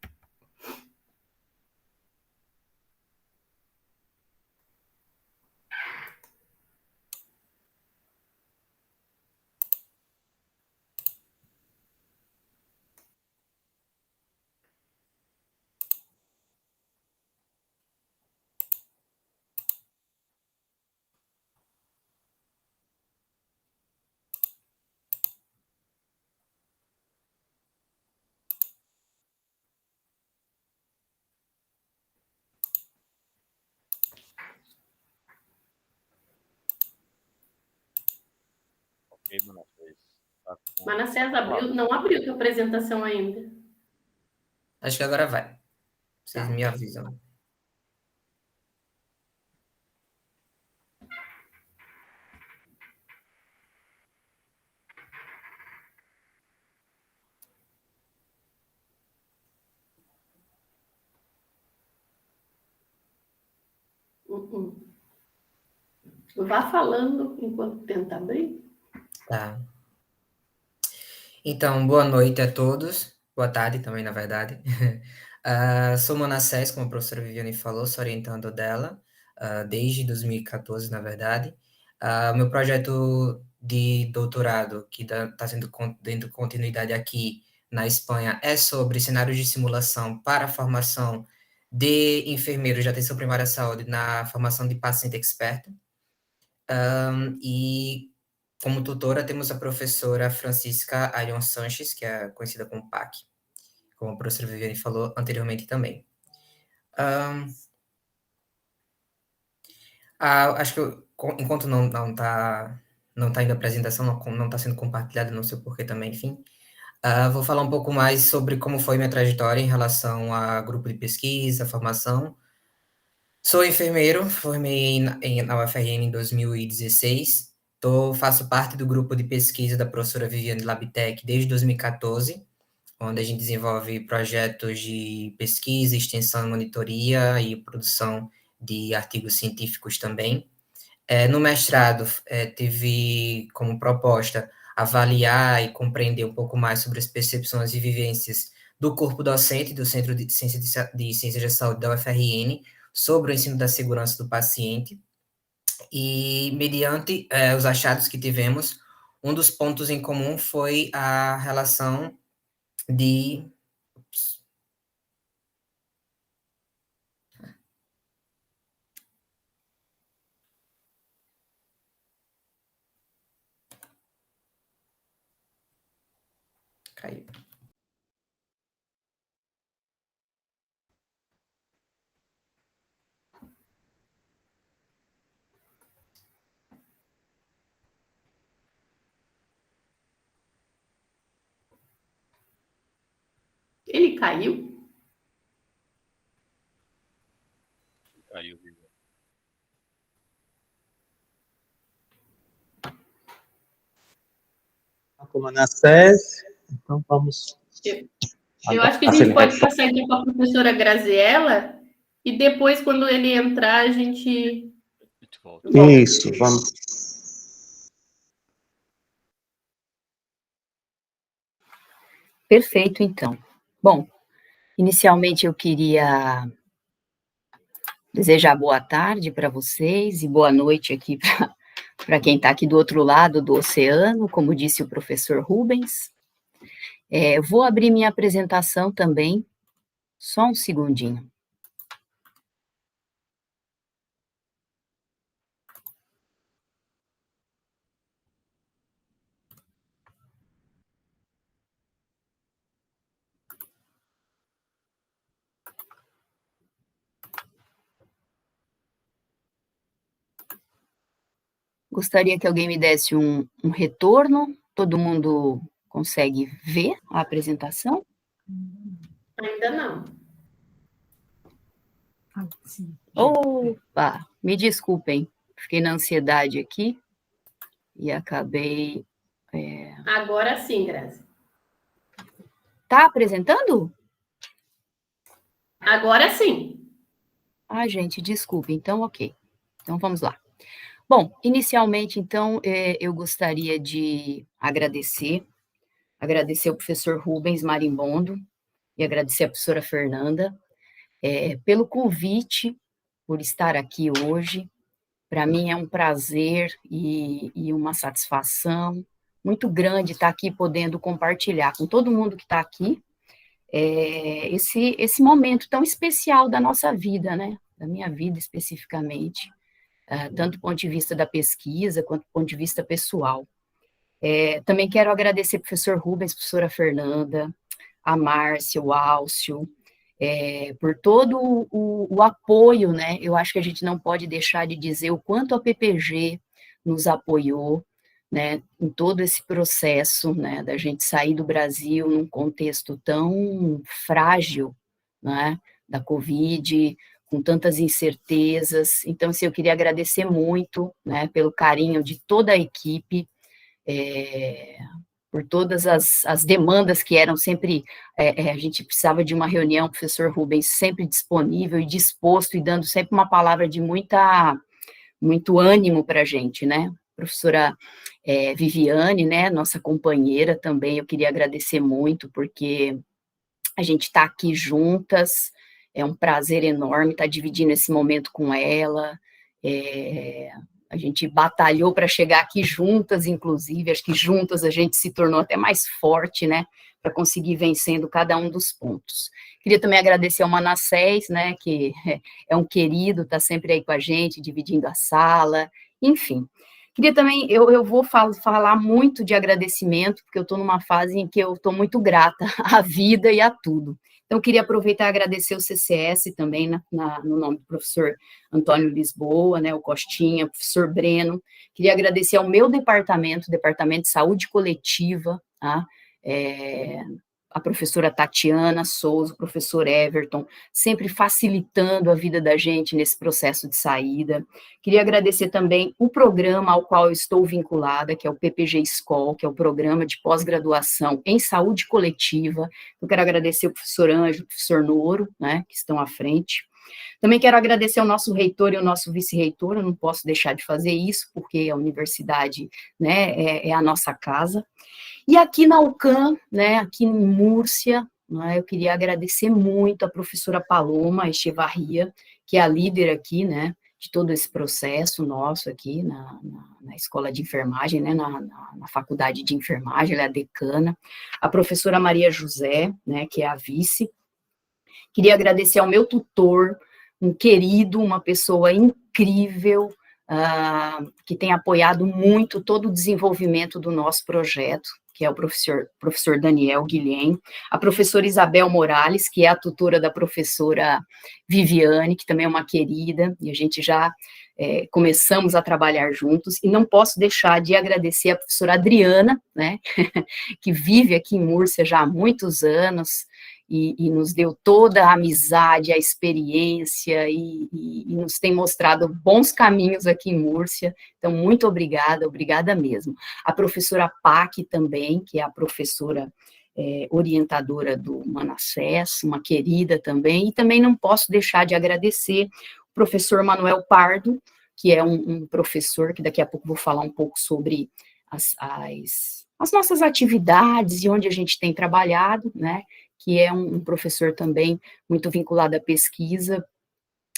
Manassés abriu, não abriu a tua apresentação ainda. Acho que agora vai. Vocês me avisam. Vá falando enquanto tenta abrir. Tá. Então, boa noite a todos. Boa tarde também, na verdade. Sou Manassés, como a professora Viviane falou, sou orientando dela, desde 2014, na verdade. Meu projeto de doutorado, que está sendo dando continuidade aqui na Espanha, é sobre cenários de simulação para a formação de enfermeiros de atenção primária à saúde na formação de paciente experto. E como tutora temos a professora Francisca Arion Sanches, que é conhecida como PAC, como a professora Viviane falou anteriormente também. Acho que enquanto não tá indo a apresentação, não está sendo compartilhada, não sei o porquê também, enfim. Vou falar um pouco mais sobre como foi minha trajetória em relação a grupo de pesquisa, formação. Sou enfermeiro, formei na UFRN em 2016. Faço parte do grupo de pesquisa da professora Viviane Labitec desde 2014, onde a gente desenvolve projetos de pesquisa, extensão e monitoria e produção de artigos científicos também. No mestrado, tive como proposta avaliar e compreender um pouco mais sobre as percepções e vivências do corpo docente do Centro de Ciências da Saúde da UFRN, sobre o ensino da segurança do paciente, e mediante os achados que tivemos, um dos pontos em comum foi a relação de... Caiu. Ele caiu? Caiu. Com Manassés, então vamos... Eu acho que a gente pode passar então para a professora Graziela e depois, quando ele entrar, a gente volta. Isso, vamos. Perfeito, então. Bom, inicialmente eu queria desejar boa tarde para vocês e boa noite aqui para quem está aqui do outro lado do oceano, como disse o professor Rubens. Vou abrir minha apresentação também, só um segundinho. Gostaria que alguém me desse um retorno. Todo mundo consegue ver a apresentação? Ainda não. Opa, me desculpem, fiquei na ansiedade aqui e acabei... Agora sim, Grazi. Tá apresentando? Agora sim. Ah, gente, desculpe, então ok. Então vamos lá. Bom, inicialmente, então, eu gostaria de agradecer ao professor Rubens Marimbondo e agradecer à professora Fernanda pelo convite, por estar aqui hoje. Para mim é um prazer e uma satisfação muito grande estar aqui podendo compartilhar com todo mundo que está aqui esse momento tão especial da nossa vida, né? Da minha vida especificamente, tanto do ponto de vista da pesquisa quanto do ponto de vista pessoal. Também quero agradecer ao professor Rubens, professora Fernanda, a Márcia, o Álcio, por todo o apoio, né? Eu acho que a gente não pode deixar de dizer o quanto a PPG nos apoiou, né, em todo esse processo, né, da gente sair do Brasil num contexto tão frágil, né, da Covid, com tantas incertezas. Então, assim, eu queria agradecer muito, né, pelo carinho de toda a equipe, por todas as demandas que eram sempre, a gente precisava de uma reunião, o professor Rubens sempre disponível e disposto, e dando sempre uma palavra de muito ânimo para a gente, né? Professora Viviane, né, nossa companheira também, eu queria agradecer muito, porque a gente está aqui juntas, é um prazer enorme estar dividindo esse momento com ela, a gente batalhou para chegar aqui juntas, inclusive, acho que juntas a gente se tornou até mais forte, né, para conseguir vencendo cada um dos pontos. Queria também agradecer ao Manassés, né, que é um querido, está sempre aí com a gente, dividindo a sala, enfim. Queria também, eu vou falar muito de agradecimento, porque eu estou numa fase em que eu estou muito grata à vida e a tudo. Então, eu queria aproveitar e agradecer o CCS também, no nome do professor Antônio Lisboa, né, o Costinha, o professor Breno. Queria agradecer ao meu departamento, Departamento de Saúde Coletiva, tá? A professora Tatiana Souza, o professor Everton, sempre facilitando a vida da gente nesse processo de saída. Queria agradecer também o programa ao qual eu estou vinculada, que é o PPG Escol, que é o programa de pós-graduação em saúde coletiva. Eu quero agradecer o professor Ângelo, o professor Noro, né, que estão à frente. Também quero agradecer ao nosso reitor e ao nosso vice-reitor, eu não posso deixar de fazer isso, porque a universidade, né, é a nossa casa. E aqui na UCAM, né, aqui em Múrcia, né, eu queria agradecer muito a professora Paloma Echevarria, que é a líder aqui, né, de todo esse processo nosso aqui na escola de enfermagem, né, na faculdade de enfermagem, ela é a decana, a professora Maria José, né, que é a vice. Queria agradecer ao meu tutor, um querido, uma pessoa incrível, que tem apoiado muito todo o desenvolvimento do nosso projeto, que é o professor Daniel Guilhem, a professora Isabel Morales, que é a tutora da professora Viviane, que também é uma querida, e a gente já começamos a trabalhar juntos, e não posso deixar de agradecer a professora Adriana, né, que vive aqui em Múrcia já há muitos anos, e nos deu toda a amizade, a experiência, e nos tem mostrado bons caminhos aqui em Múrcia. Então, muito obrigada, obrigada mesmo. A professora Pac também, que é a professora orientadora do Manassés, uma querida também, e também não posso deixar de agradecer o professor Manuel Pardo, que é um professor, que daqui a pouco vou falar um pouco sobre as nossas atividades e onde a gente tem trabalhado, né, que é um professor também muito vinculado à pesquisa,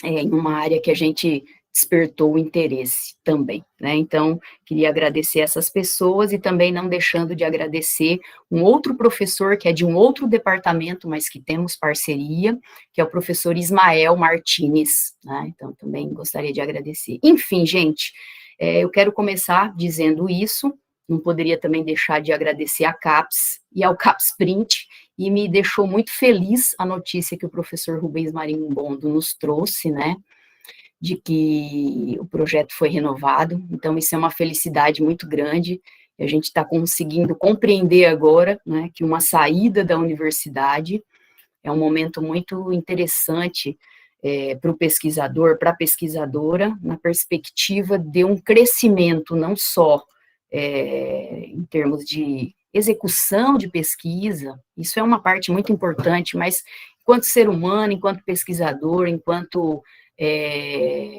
em uma área que a gente despertou o interesse também, né, então, queria agradecer essas pessoas e também não deixando de agradecer um outro professor, que é de um outro departamento, mas que temos parceria, que é o professor Ismael Martins, né, então, também gostaria de agradecer. Enfim, gente, eu quero começar dizendo isso, não poderia também deixar de agradecer à CAPES e ao CAPES Print, e me deixou muito feliz a notícia que o professor Rubens Marimbondo nos trouxe, né, de que o projeto foi renovado, então isso é uma felicidade muito grande, e a gente está conseguindo compreender agora, né, que uma saída da universidade é um momento muito interessante para o pesquisador, para a pesquisadora, na perspectiva de um crescimento, não só em termos de execução de pesquisa, isso é uma parte muito importante, mas enquanto ser humano, enquanto pesquisador, enquanto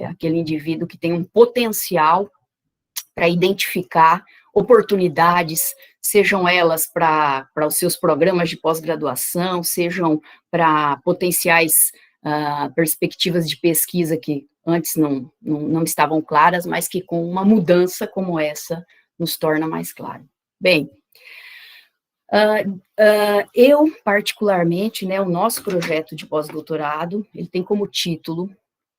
aquele indivíduo que tem um potencial para identificar oportunidades, sejam elas para os seus programas de pós-graduação, sejam para potenciais perspectivas de pesquisa que antes não estavam claras, mas que com uma mudança como essa nos torna mais claro. Bem, eu, particularmente, né, o nosso projeto de pós-doutorado, ele tem como título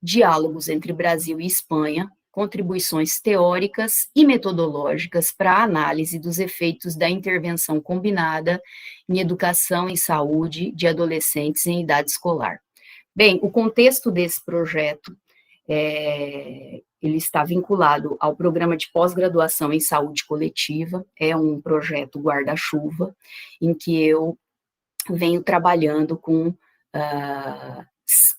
Diálogos entre Brasil e Espanha, contribuições teóricas e metodológicas para a análise dos efeitos da intervenção combinada em educação e saúde de adolescentes em idade escolar. Bem, o contexto desse projeto, ele está vinculado ao programa de pós-graduação em saúde coletiva, é um projeto guarda-chuva, em que eu venho trabalhando com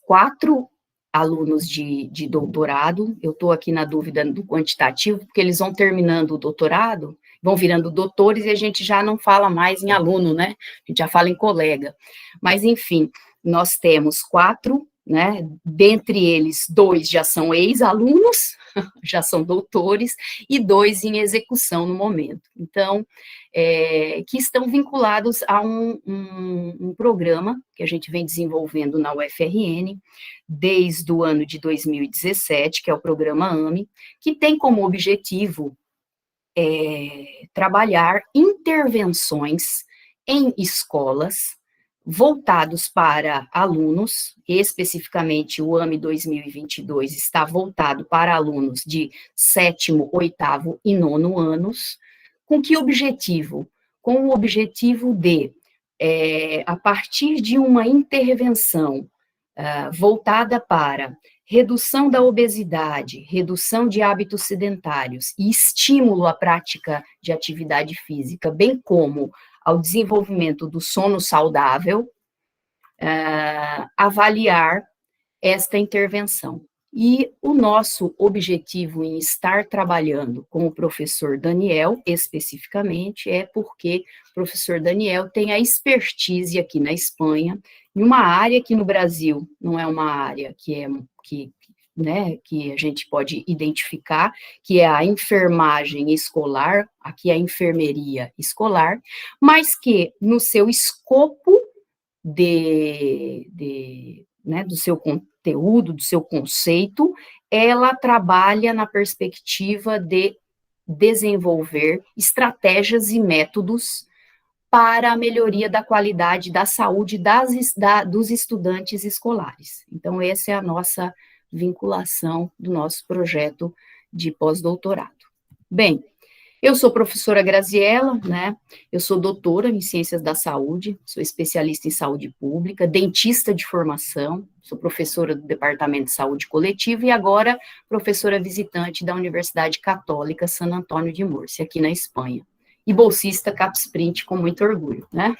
4 alunos de doutorado, eu estou aqui na dúvida do quantitativo, porque eles vão terminando o doutorado, vão virando doutores e a gente já não fala mais em aluno, né? A gente já fala em colega. Mas, enfim, nós temos 4, né? Dentre eles, 2 já são ex-alunos, já são doutores, e 2 em execução no momento. Então, que estão vinculados a um programa que a gente vem desenvolvendo na UFRN desde o ano de 2017, que é o programa AME, que tem como objetivo trabalhar intervenções em escolas voltados para alunos, especificamente o AME 2022 está voltado para alunos de 7º, 8º e 9º anos. Com que objetivo? Com o objetivo de, a partir de uma intervenção voltada para redução da obesidade, redução de hábitos sedentários e estímulo à prática de atividade física, bem como ao desenvolvimento do sono saudável, avaliar esta intervenção. E o nosso objetivo em estar trabalhando com o professor Daniel, especificamente, é porque o professor Daniel tem a expertise aqui na Espanha, em uma área que no Brasil não é uma área que a gente pode identificar, que é a enfermagem escolar, aqui é a enfermeria escolar, mas que no seu escopo do seu conteúdo, do seu conceito, ela trabalha na perspectiva de desenvolver estratégias e métodos para a melhoria da qualidade da saúde dos estudantes escolares. Então, essa é a nossa vinculação do nosso projeto de pós-doutorado. Bem, eu sou professora Graziella, né? Eu sou doutora em Ciências da Saúde, sou especialista em saúde pública, dentista de formação, sou professora do Departamento de Saúde Coletiva e agora professora visitante da Universidade Católica San Antônio de Múrcia, aqui na Espanha. E bolsista CAPES-Sprint com muito orgulho, né?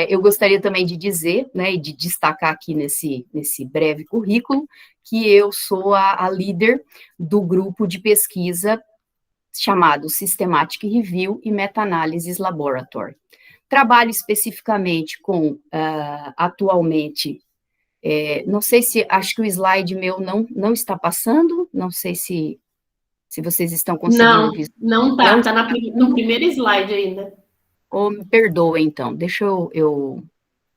Eu gostaria também de dizer, né, e de destacar aqui nesse breve currículo, que eu sou a líder do grupo de pesquisa chamado Systematic Review e Meta-Analysis Laboratory. Trabalho especificamente com, atualmente, não sei se, acho que o slide meu não está passando, não sei se vocês estão conseguindo ver. Não está no primeiro slide ainda. Me perdoa, então, deixa eu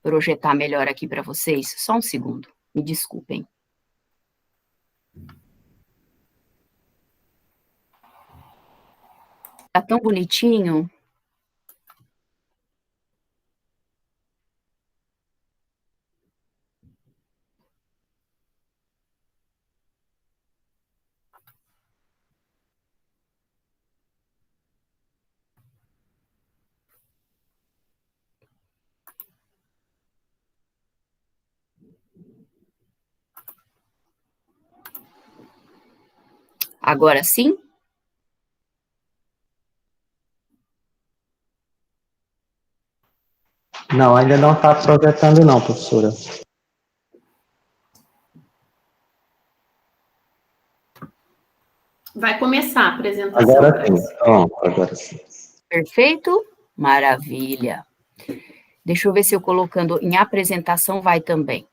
projetar melhor aqui para vocês, só um segundo, me desculpem. Tá tão bonitinho. Agora sim? Não, ainda não está projetando não, professora. Vai começar a apresentação. Agora sim, pronto, agora sim. Perfeito? Maravilha. Deixa eu ver se eu colocando em apresentação vai também.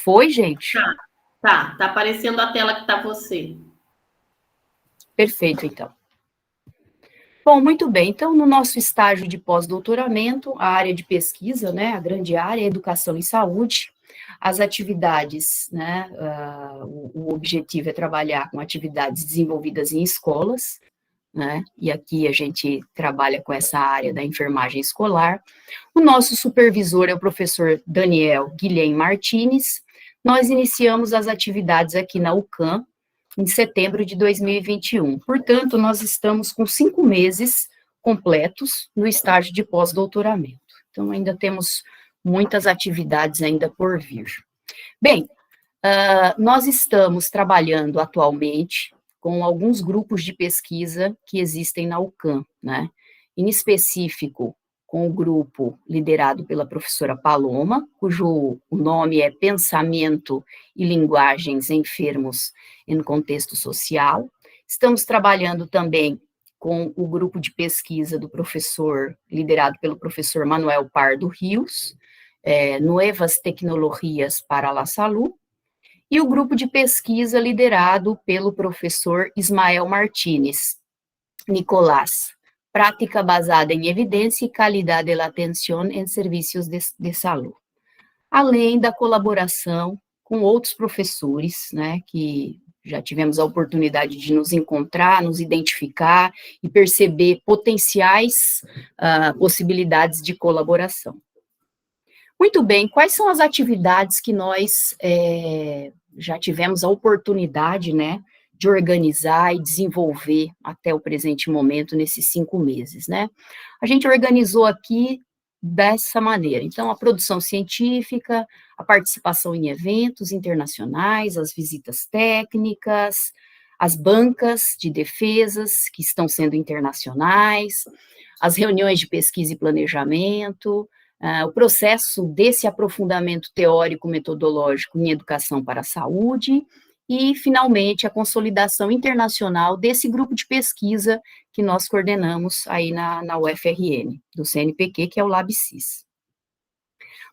Foi, gente? Tá aparecendo a tela que está você. Perfeito, então. Bom, muito bem. Então, no nosso estágio de pós-doutoramento, a área de pesquisa, né, a grande área é educação e saúde. As atividades, né, o objetivo é trabalhar com atividades desenvolvidas em escolas, né, e aqui a gente trabalha com essa área da enfermagem escolar. O nosso supervisor é o professor Daniel Guilhem Martins. Nós iniciamos as atividades aqui na UCAM, em setembro de 2021. Portanto, nós estamos com 5 meses completos no estágio de pós-doutoramento. Então, ainda temos muitas atividades ainda por vir. Bem, nós estamos trabalhando atualmente com alguns grupos de pesquisa que existem na UCAM, né? Em específico, com o grupo liderado pela professora Paloma, cujo o nome é Pensamento e Linguagens Enfermos em Contexto Social. Estamos trabalhando também com o grupo de pesquisa do professor, liderado pelo professor Manuel Pardo Rios, Nuevas Tecnologias para la Salud, e o grupo de pesquisa liderado pelo professor Ismael Martínez Nicolás, prática basada em evidência e qualidade da atenção em serviços de saúde. Além da colaboração com outros professores, né, que já tivemos a oportunidade de nos encontrar, nos identificar e perceber potenciais possibilidades de colaboração. Muito bem, quais são as atividades que nós já tivemos a oportunidade, né, de organizar e desenvolver até o presente momento, nesses 5 meses, né? A gente organizou aqui dessa maneira. Então, a produção científica, a participação em eventos internacionais, as visitas técnicas, as bancas de defesas que estão sendo internacionais, as reuniões de pesquisa e planejamento, o processo desse aprofundamento teórico-metodológico em educação para a saúde e, finalmente, a consolidação internacional desse grupo de pesquisa que nós coordenamos aí na UFRN, do CNPq, que é o LabSys.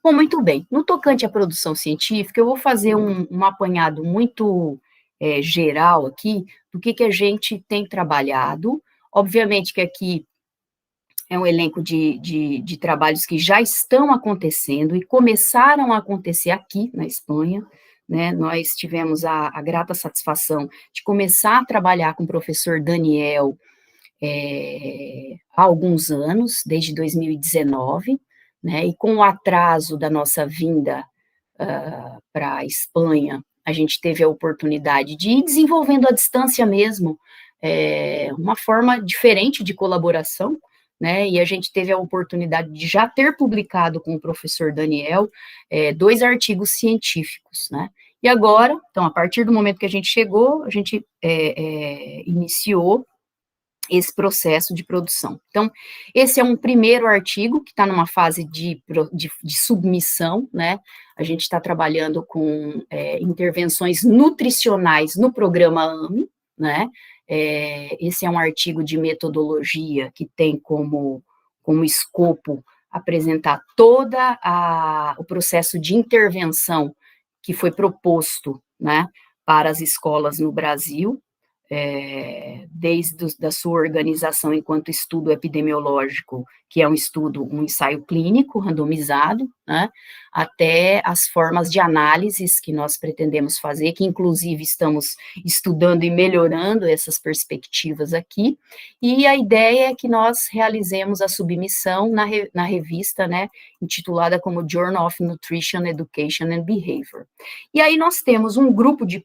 Bom, muito bem. No tocante à produção científica, eu vou fazer um apanhado muito geral aqui do que a gente tem trabalhado. Obviamente que aqui é um elenco de trabalhos que já estão acontecendo e começaram a acontecer aqui na Espanha, né? Nós tivemos a grata satisfação de começar a trabalhar com o professor Daniel há alguns anos, desde 2019, né? E com o atraso da nossa vinda para a Espanha, a gente teve a oportunidade de ir desenvolvendo à distância mesmo uma forma diferente de colaboração, né, e a gente teve a oportunidade de já ter publicado com o professor Daniel 2 artigos científicos, né, e agora, então, a partir do momento que a gente chegou, a gente iniciou esse processo de produção. Então, esse é um primeiro artigo que está numa fase de submissão, né, a gente está trabalhando com intervenções nutricionais no programa AME, né, esse é um artigo de metodologia que tem como escopo apresentar todo o processo de intervenção que foi proposto, né, para as escolas no Brasil, desde da sua organização enquanto estudo epidemiológico, que é um ensaio clínico randomizado, né, até as formas de análises que nós pretendemos fazer, que inclusive estamos estudando e melhorando essas perspectivas aqui, e a ideia é que nós realizemos a submissão na revista, né, intitulada como Journal of Nutrition, Education and Behavior. E aí nós temos um grupo de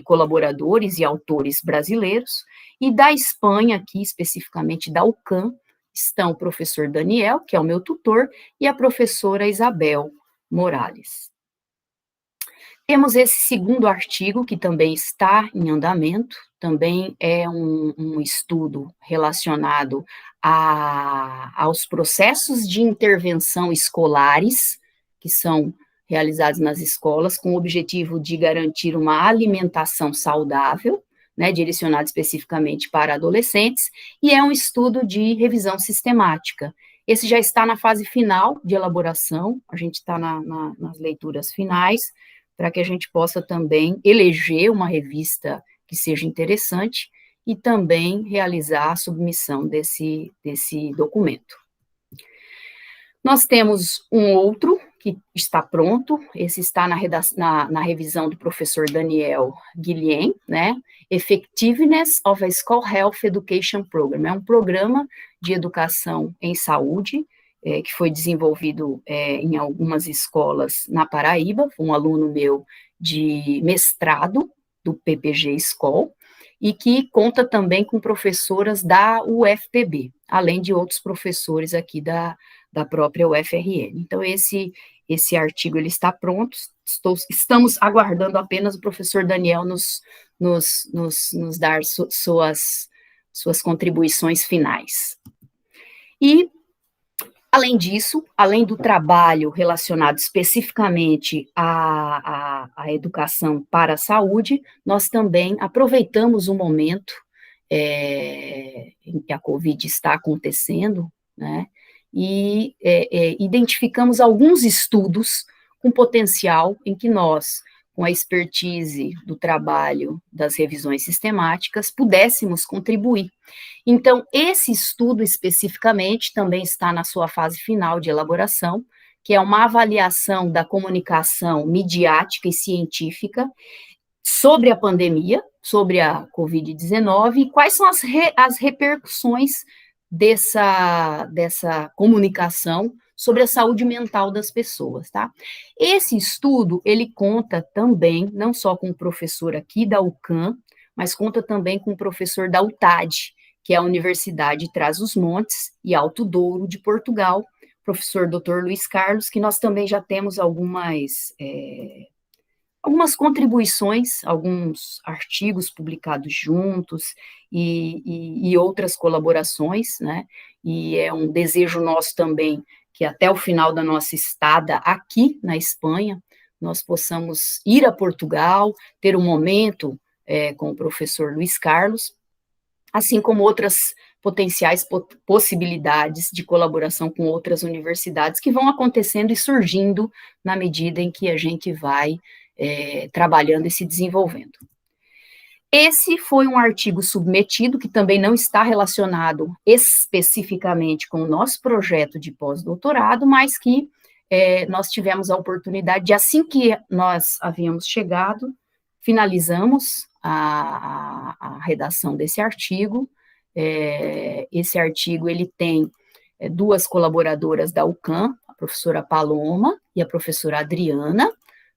colaboradores e autores brasileiros, e da Espanha, aqui especificamente da UCAM, estão o professor Daniel, que é o meu tutor, e a professora Isabel Morales. Temos esse segundo artigo, que também está em andamento, também é um estudo relacionado aos processos de intervenção escolares, que são realizados nas escolas, com o objetivo de garantir uma alimentação saudável, né, direcionado especificamente para adolescentes, e é um estudo de revisão sistemática. Esse já está na fase final de elaboração, a gente está nas leituras finais, para que a gente possa também eleger uma revista que seja interessante e também realizar a submissão desse documento. Nós temos um outro que está pronto, esse está na revisão do professor Daniel Guilhem, né? Effectiveness of a School Health Education Program. É um programa de educação em saúde, que foi desenvolvido em algumas escolas na Paraíba, um aluno meu de mestrado do PPG School, e que conta também com professoras da UFPB, além de outros professores aqui da própria UFRN. Então, esse artigo ele está pronto, estamos aguardando apenas o professor Daniel nos dar suas contribuições finais. E, além disso, além do trabalho relacionado especificamente à educação para a saúde, nós também aproveitamos o momento em que a Covid está acontecendo, né, e identificamos alguns estudos com potencial em que nós, com a expertise do trabalho das revisões sistemáticas, pudéssemos contribuir. Então, esse estudo especificamente também está na sua fase final de elaboração, que é uma avaliação da comunicação midiática e científica sobre a pandemia, sobre a Covid-19, e quais são as repercussões dessa comunicação sobre a saúde mental das pessoas, tá? Esse estudo, ele conta também, não só com o professor aqui da UCAM, mas conta também com o professor da UTAD, que é a Universidade de Trás-os-Montes e Alto Douro de Portugal, professor Dr. Luiz Carlos, que nós também já temos algumas contribuições, alguns artigos publicados juntos e outras colaborações, né? E é um desejo nosso também que até o final da nossa estada aqui na Espanha, nós possamos ir a Portugal, ter um momento com o professor Luiz Carlos, assim como outras potenciais possibilidades de colaboração com outras universidades que vão acontecendo e surgindo na medida em que a gente vai trabalhando e se desenvolvendo. Esse foi um artigo submetido, que também não está relacionado especificamente com o nosso projeto de pós-doutorado, mas que nós tivemos a oportunidade de, assim que nós havíamos chegado, finalizamos a redação desse artigo. Esse artigo, ele tem duas colaboradoras da UCAM, a professora Paloma e a professora Adriana,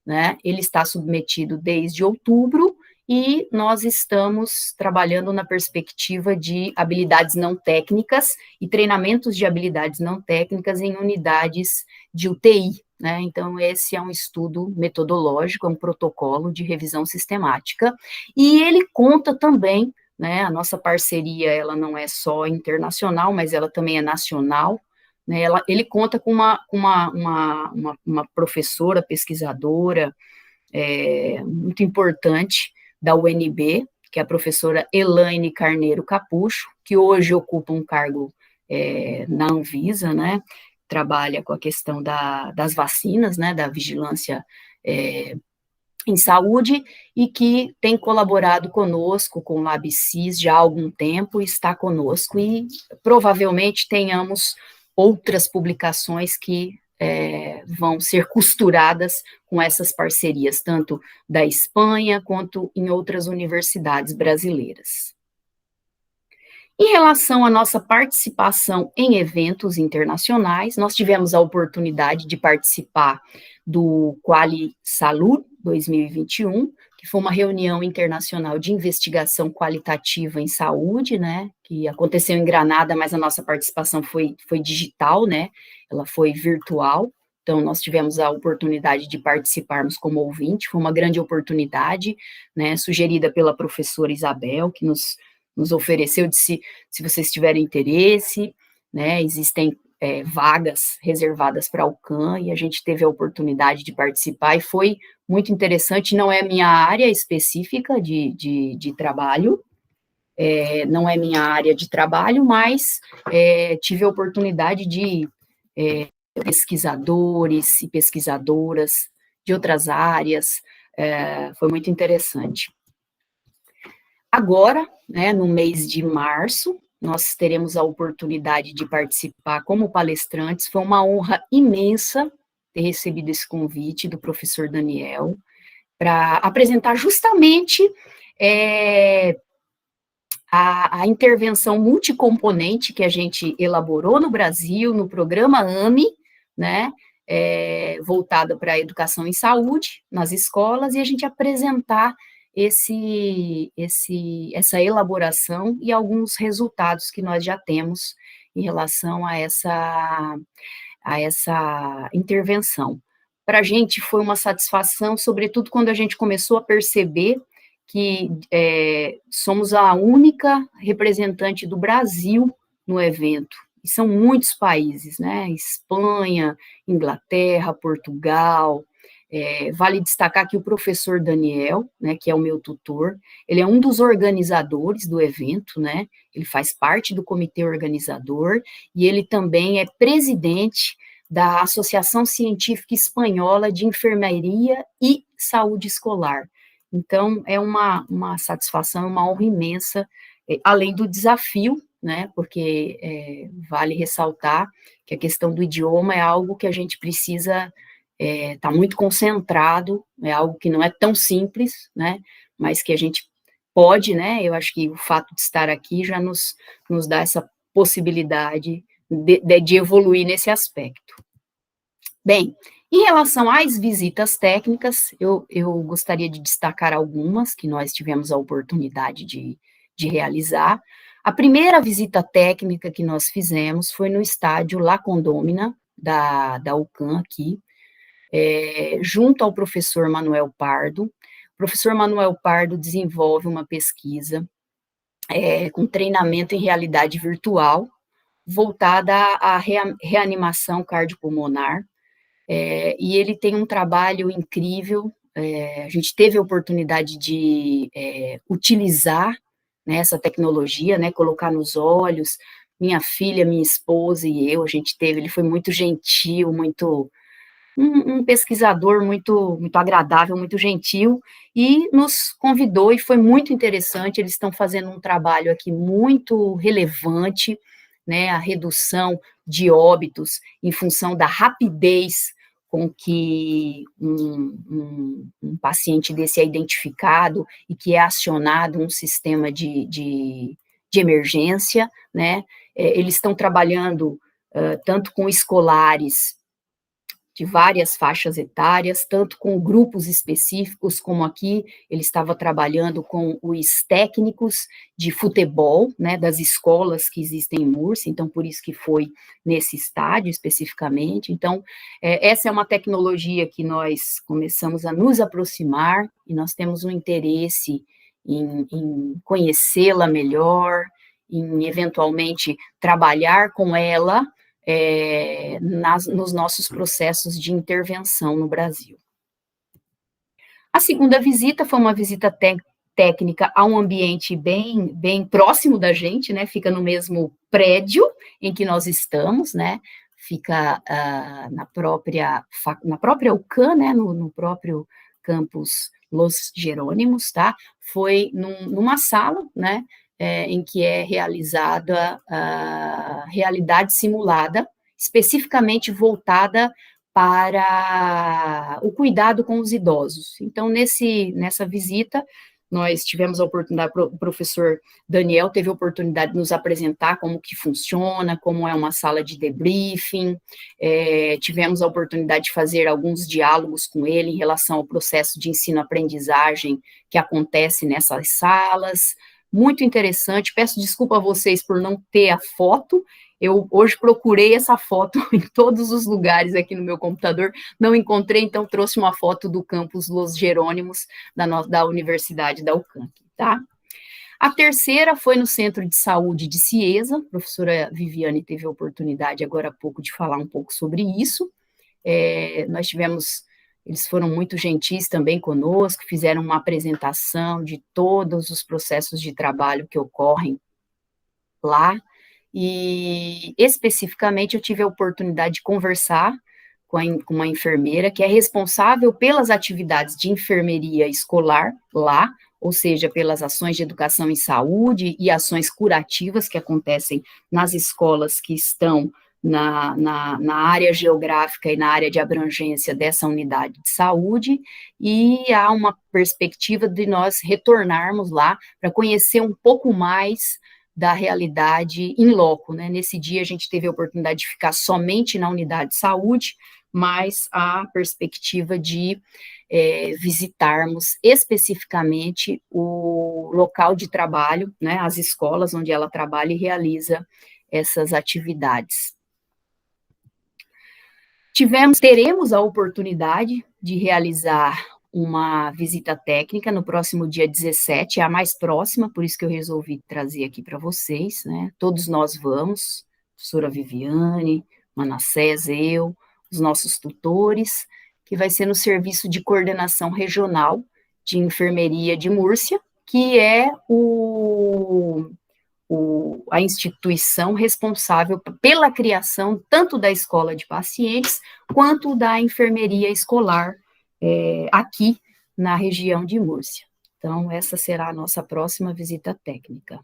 né? Ele está submetido desde outubro, e nós estamos trabalhando na perspectiva de habilidades não técnicas e treinamentos de habilidades não técnicas em unidades de UTI, né? Então, esse é um estudo metodológico, é um protocolo de revisão sistemática, e ele conta também, né, a nossa parceria, ela não é só internacional, mas ela também é nacional, né? Ele conta com uma professora, pesquisadora, muito importante, da UNB, que é a professora Elaine Carneiro Capucho, que hoje ocupa um cargo na Anvisa, né, trabalha com a questão das vacinas, né, da vigilância em saúde, e que tem colaborado conosco com o LabSys já há algum tempo, está conosco, e provavelmente tenhamos outras publicações que vão ser costuradas com essas parcerias, tanto da Espanha quanto em outras universidades brasileiras. Em relação à nossa participação em eventos internacionais, nós tivemos a oportunidade de participar do Quali Salud 2021, que foi uma reunião internacional de investigação qualitativa em saúde, né, que aconteceu em Granada, mas a nossa participação foi digital, né, ela foi virtual, então nós tivemos a oportunidade de participarmos como ouvinte, foi uma grande oportunidade, né, sugerida pela professora Isabel, que nos ofereceu, disse, se vocês tiverem interesse, né, existem vagas reservadas para o CAN, e a gente teve a oportunidade de participar, e foi muito interessante, não é minha área específica de trabalho, não é minha área de trabalho, mas tive a oportunidade de pesquisadores e pesquisadoras de outras áreas, foi muito interessante. Agora, né, no mês de março, nós teremos a oportunidade de participar como palestrantes, foi uma honra imensa ter recebido esse convite do professor Daniel, para apresentar justamente a intervenção multicomponente que a gente elaborou no Brasil, no programa AME, né, voltada para a educação em saúde nas escolas, e a gente apresentar essa elaboração e alguns resultados que nós já temos em relação a essa intervenção. Para a gente foi uma satisfação, sobretudo quando a gente começou a perceber que somos a única representante do Brasil no evento, e são muitos países, né, Espanha, Inglaterra, Portugal, vale destacar que o professor Daniel, né, que é o meu tutor, ele é um dos organizadores do evento, né, ele faz parte do comitê organizador, e ele também é presidente da Associação Científica Espanhola de Enfermaria e Saúde Escolar. Então, é uma satisfação, uma honra imensa, além do desafio, né, porque vale ressaltar que a questão do idioma é algo que a gente precisa estar muito concentrado, é algo que não é tão simples, né, mas que a gente pode, né, eu acho que o fato de estar aqui já nos dá essa possibilidade de evoluir nesse aspecto. Bem, em relação às visitas técnicas, eu gostaria de destacar algumas que nós tivemos a oportunidade de realizar. A primeira visita técnica que nós fizemos foi no estádio La Condômina, da UCAM aqui, junto ao professor Manuel Pardo. O professor Manuel Pardo desenvolve uma pesquisa com treinamento em realidade virtual, voltada à reanimação cardiopulmonar, e ele tem um trabalho incrível, a gente teve a oportunidade de utilizar, né, essa tecnologia, né, colocar nos olhos, minha filha, minha esposa e eu, ele foi muito gentil, um pesquisador muito agradável, muito gentil, e nos convidou, e foi muito interessante, eles estão fazendo um trabalho aqui muito relevante, né, a redução de óbitos em função da rapidez com que um paciente desse é identificado e que é acionado um sistema de emergência, né, eles estão trabalhando tanto com escolares de várias faixas etárias, tanto com grupos específicos, como aqui ele estava trabalhando com os técnicos de futebol, né, das escolas que existem em Múrcia, então por isso que foi nesse estádio especificamente. Então, essa é uma tecnologia que nós começamos a nos aproximar, e nós temos um interesse em conhecê-la melhor, em eventualmente trabalhar com ela, nos nossos processos de intervenção no Brasil. A segunda visita foi uma visita técnica a um ambiente bem próximo da gente, né, fica no mesmo prédio em que nós estamos, né, fica na própria UCAM, né, no próprio campus Los Jerônimos, tá, foi numa sala, né, em que é realizada a realidade simulada, especificamente voltada para o cuidado com os idosos. Então, nessa visita, nós tivemos a oportunidade, o professor Daniel teve a oportunidade de nos apresentar como que funciona, como é uma sala de debriefing, tivemos a oportunidade de fazer alguns diálogos com ele em relação ao processo de ensino-aprendizagem que acontece nessas salas, muito interessante. Peço desculpa a vocês por não ter a foto. Eu hoje procurei essa foto em todos os lugares aqui no meu computador, não encontrei, então trouxe uma foto do campus Los Jerônimos da Universidade da UCAMP, tá? A terceira foi no Centro de Saúde de Cieza, a professora Viviane teve a oportunidade agora há pouco de falar um pouco sobre isso. Nós tivemos, eles foram muito gentis também conosco, fizeram uma apresentação de todos os processos de trabalho que ocorrem lá, e especificamente eu tive a oportunidade de conversar com uma enfermeira que é responsável pelas atividades de enfermeria escolar lá, ou seja, pelas ações de educação em saúde e ações curativas que acontecem nas escolas que estão na área geográfica e na área de abrangência dessa unidade de saúde, e há uma perspectiva de nós retornarmos lá para conhecer um pouco mais da realidade in loco, né? Nesse dia a gente teve a oportunidade de ficar somente na unidade de saúde, mas a perspectiva de visitarmos especificamente o local de trabalho, né, as escolas onde ela trabalha e realiza essas atividades. Teremos a oportunidade de realizar uma visita técnica no próximo dia 17, é a mais próxima, por isso que eu resolvi trazer aqui para vocês, né? Todos nós vamos, professora Viviane, Manassés, eu, os nossos tutores, que vai ser no Serviço de Coordenação Regional de Enfermeria de Múrcia, que é a instituição responsável pela criação tanto da escola de pacientes, quanto da enfermeria escolar aqui na região de Múrcia. Então, essa será a nossa próxima visita técnica.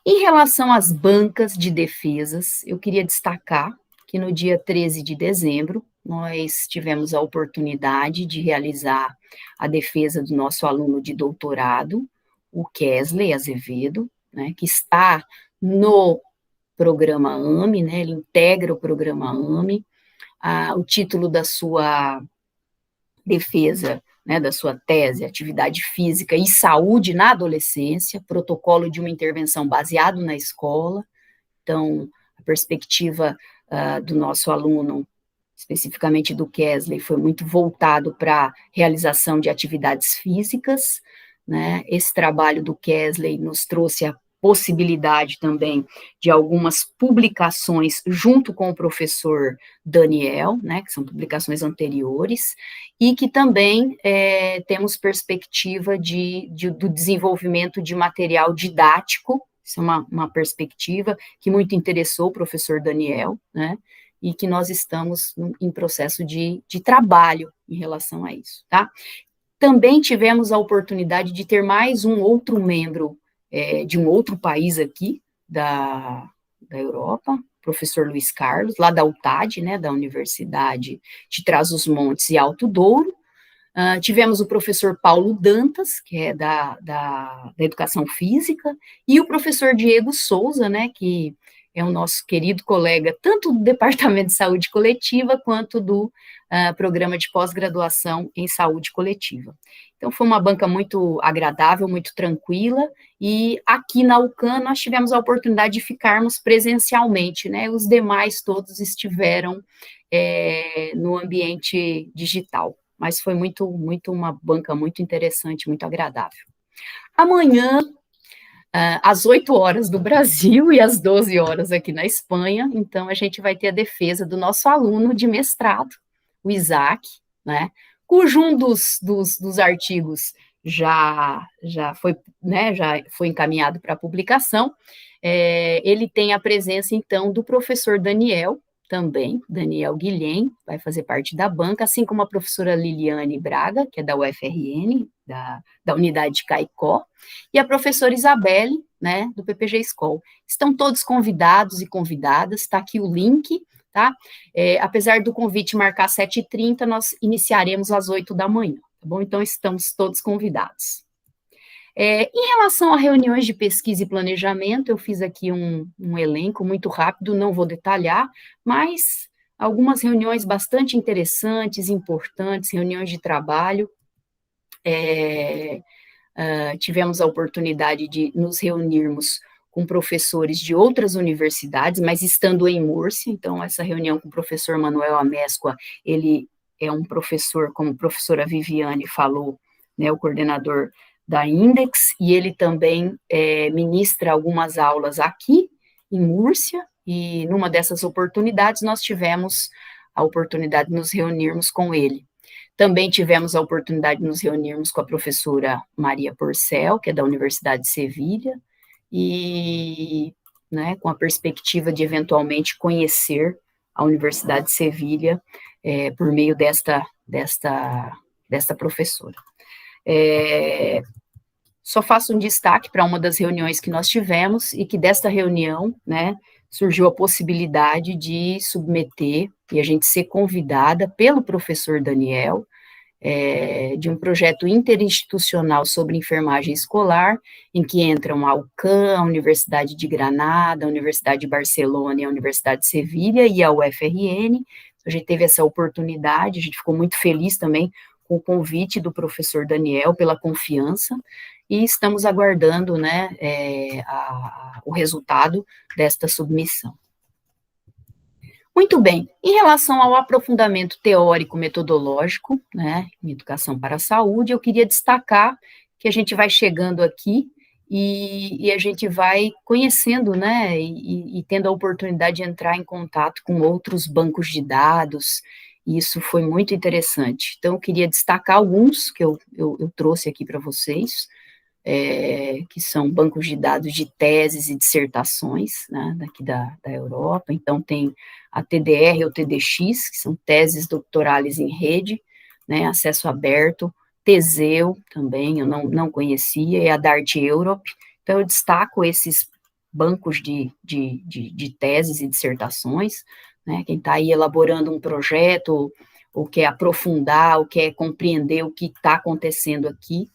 Em relação às bancas de defesas, eu queria destacar que no dia 13 de dezembro, nós tivemos a oportunidade de realizar a defesa do nosso aluno de doutorado, o Kesley Azevedo, né, que está no programa AME, né, ele integra o programa AME. O título da sua defesa, né, da sua tese, Atividade Física e Saúde na Adolescência, protocolo de uma intervenção baseado na escola. Então, a perspectiva do nosso aluno, especificamente do Kesley, foi muito voltado para a realização de atividades físicas, né? Esse trabalho do Kesley nos trouxe a possibilidade também de algumas publicações junto com o professor Daniel, né, que são publicações anteriores, e que também temos perspectiva do desenvolvimento de material didático. Isso é uma perspectiva que muito interessou o professor Daniel, né, e que nós estamos em processo de trabalho em relação a isso, tá? Também tivemos a oportunidade de ter mais um outro membro de um outro país aqui, da Europa, professor Luiz Carlos, lá da UTAD, né, da Universidade de Trás-os-Montes e Alto Douro. Tivemos o professor Paulo Dantas, que é da Educação Física, e o professor Diego Souza, né, que é o nosso querido colega, tanto do Departamento de Saúde Coletiva, quanto do Programa de Pós-Graduação em Saúde Coletiva. Então, foi uma banca muito agradável, muito tranquila, e aqui na UCAM nós tivemos a oportunidade de ficarmos presencialmente, né, os demais todos estiveram no ambiente digital, mas foi uma banca muito interessante, muito agradável. Amanhã, às 8 horas do Brasil e às 12 horas aqui na Espanha, então a gente vai ter a defesa do nosso aluno de mestrado, o Isaac, né, cujo um dos artigos já foi encaminhado para publicação. Ele tem a presença, então, do professor Daniel, também, Daniel Guilhem, vai fazer parte da banca, assim como a professora Liliane Braga, que é da UFRN, da unidade de Caicó, e a professora Isabelle, né, do PPG School. Estão todos convidados e convidadas, está aqui o link, tá? Apesar do convite marcar 7h30, nós iniciaremos às 8 da manhã, tá bom? Então, estamos todos convidados. Em relação a reuniões de pesquisa e planejamento, eu fiz aqui um elenco muito rápido, não vou detalhar, mas algumas reuniões bastante interessantes, importantes, reuniões de trabalho. tivemos a oportunidade de nos reunirmos com professores de outras universidades, mas estando em Múrcia. Então, essa reunião com o professor Manuel Amezcua, ele é um professor, como a professora Viviane falou, né, o coordenador da Index, e ele também ministra algumas aulas aqui em Múrcia, e numa dessas oportunidades nós tivemos a oportunidade de nos reunirmos com ele. Também tivemos a oportunidade de nos reunirmos com a professora Maria Porcel, que é da Universidade de Sevilha, e, né, com a perspectiva de eventualmente conhecer a Universidade de Sevilha por meio desta professora. Só faço um destaque para uma das reuniões que nós tivemos, e que desta reunião, né, surgiu a possibilidade de submeter, e a gente ser convidada pelo professor Daniel, de um projeto interinstitucional sobre enfermagem escolar, em que entram a UCAM, a Universidade de Granada, a Universidade de Barcelona e a Universidade de Sevilha, e a UFRN. A gente teve essa oportunidade, a gente ficou muito feliz também com o convite do professor Daniel, pela confiança, e estamos aguardando, né, o resultado desta submissão. Muito bem, em relação ao aprofundamento teórico-metodológico, né, em educação para a saúde, eu queria destacar que a gente vai chegando aqui e a gente vai conhecendo, né, e tendo a oportunidade de entrar em contato com outros bancos de dados, e isso foi muito interessante. Então, eu queria destacar alguns que eu trouxe aqui para vocês, que são bancos de dados de teses e dissertações, né, daqui da Europa. Então, tem a TDR ou TDX, que são teses doutorais em rede, né, acesso aberto, Teseu também, eu não conhecia, e a Dart Europe. Então, eu destaco esses bancos de teses e dissertações, né, quem está aí elaborando um projeto, ou quer aprofundar, ou quer compreender o que está acontecendo aqui,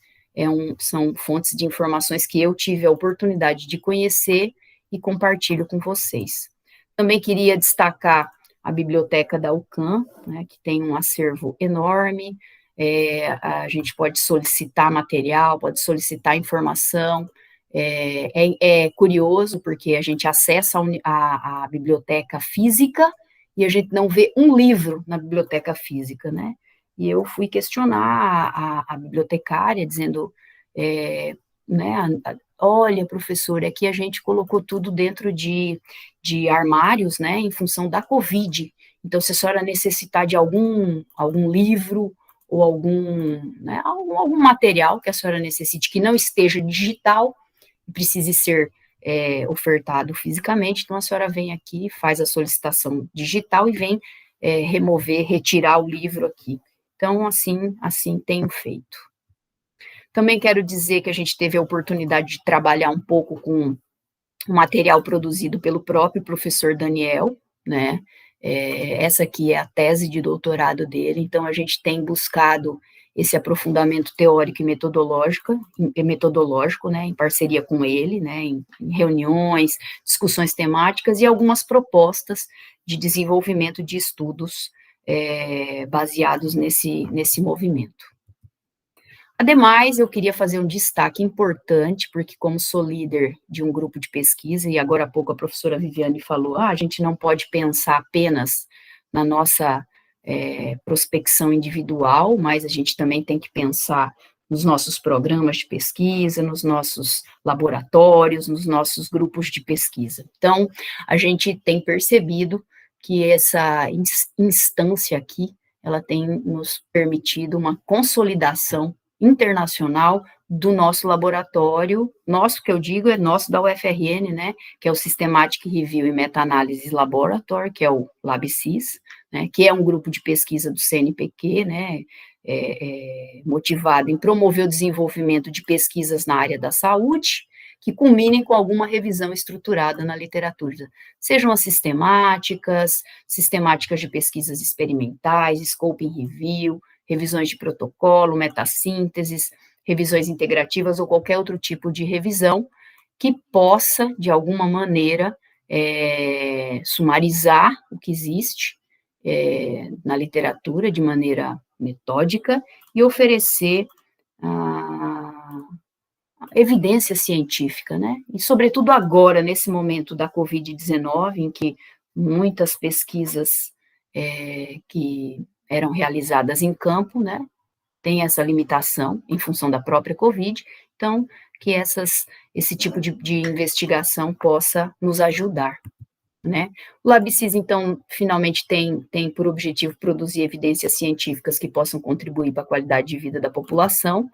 são fontes de informações que eu tive a oportunidade de conhecer e compartilho com vocês. Também queria destacar a biblioteca da UCAM, né, que tem um acervo enorme. A gente pode solicitar material, pode solicitar informação. É curioso, porque a gente acessa a biblioteca física e a gente não vê um livro na biblioteca física, né? E eu fui questionar a bibliotecária, dizendo, né, olha, professora, aqui a gente colocou tudo dentro de armários, né, em função da Covid. Então, se a senhora necessitar de algum livro, ou algum material que a senhora necessite, que não esteja digital, precise ser ofertado fisicamente, então a senhora vem aqui, faz a solicitação digital e vem retirar o livro aqui. Então, assim tenho feito. Também quero dizer que a gente teve a oportunidade de trabalhar um pouco com o material produzido pelo próprio professor Daniel, né? Essa aqui é a tese de doutorado dele, então a gente tem buscado esse aprofundamento teórico e metodológico, né, em parceria com ele, né, em reuniões, discussões temáticas e algumas propostas de desenvolvimento de estudos baseados nesse movimento. Ademais, eu queria fazer um destaque importante, porque como sou líder de um grupo de pesquisa, e agora há pouco a professora Viviane falou, a gente não pode pensar apenas na nossa prospecção individual, mas a gente também tem que pensar nos nossos programas de pesquisa, nos nossos laboratórios, nos nossos grupos de pesquisa. Então, a gente tem percebido que essa instância aqui, ela tem nos permitido uma consolidação internacional do nosso laboratório, nosso, que eu digo, é nosso da UFRN, né, que é o Systematic Review e Meta-Analysis Laboratory, que é o LabSys, né, que é um grupo de pesquisa do CNPq, né, motivado em promover o desenvolvimento de pesquisas na área da saúde, que culminem com alguma revisão estruturada na literatura, sejam as sistemáticas de pesquisas experimentais, scoping review, revisões de protocolo, metassínteses, revisões integrativas ou qualquer outro tipo de revisão que possa, de alguma maneira, sumarizar o que existe na literatura de maneira metódica e oferecer evidência científica, né? E, sobretudo agora, nesse momento da Covid-19, em que muitas pesquisas que eram realizadas em campo, né, tem essa limitação em função da própria Covid, então, que esse tipo de investigação possa nos ajudar, né? O LabSIS, então, finalmente tem por objetivo produzir evidências científicas que possam contribuir para a qualidade de vida da população.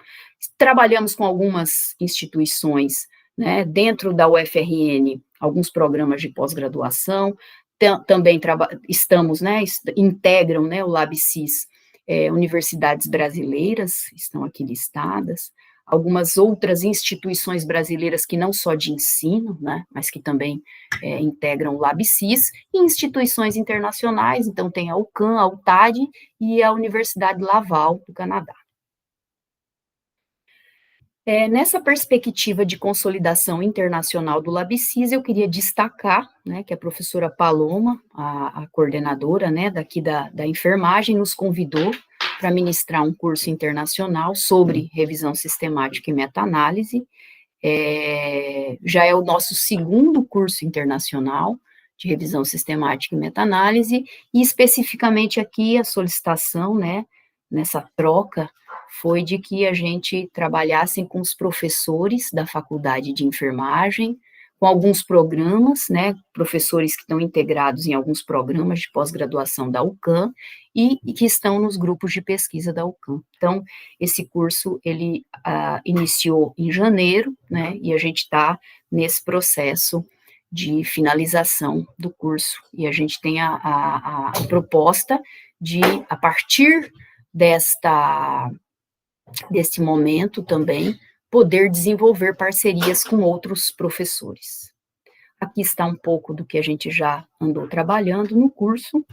Trabalhamos com algumas instituições, né, dentro da UFRN, alguns programas de pós-graduação, também estamos, né, integram, né, o LabSIS, universidades brasileiras, estão aqui listadas, algumas outras instituições brasileiras que não só de ensino, né, mas que também integram o LabSIS, e instituições internacionais, então tem a UCAM, a UTAD e a Universidade Laval, do Canadá. Nessa perspectiva de consolidação internacional do LabSIS, eu queria destacar, né, que a professora Paloma, a coordenadora, né, daqui da enfermagem, nos convidou para ministrar um curso internacional sobre revisão sistemática e meta-análise. Já é o nosso segundo curso internacional de revisão sistemática e meta-análise, e especificamente aqui a solicitação, né, nessa troca, foi de que a gente trabalhasse com os professores da faculdade de enfermagem, com alguns programas, né, professores que estão integrados em alguns programas de pós-graduação da UCAM e que estão nos grupos de pesquisa da UCAM. Então, esse curso, ele iniciou em janeiro, né, e a gente está nesse processo de finalização do curso, e a gente tem a proposta de, a partir deste momento também, poder desenvolver parcerias com outros professores. Aqui está um pouco do que a gente já andou trabalhando no curso.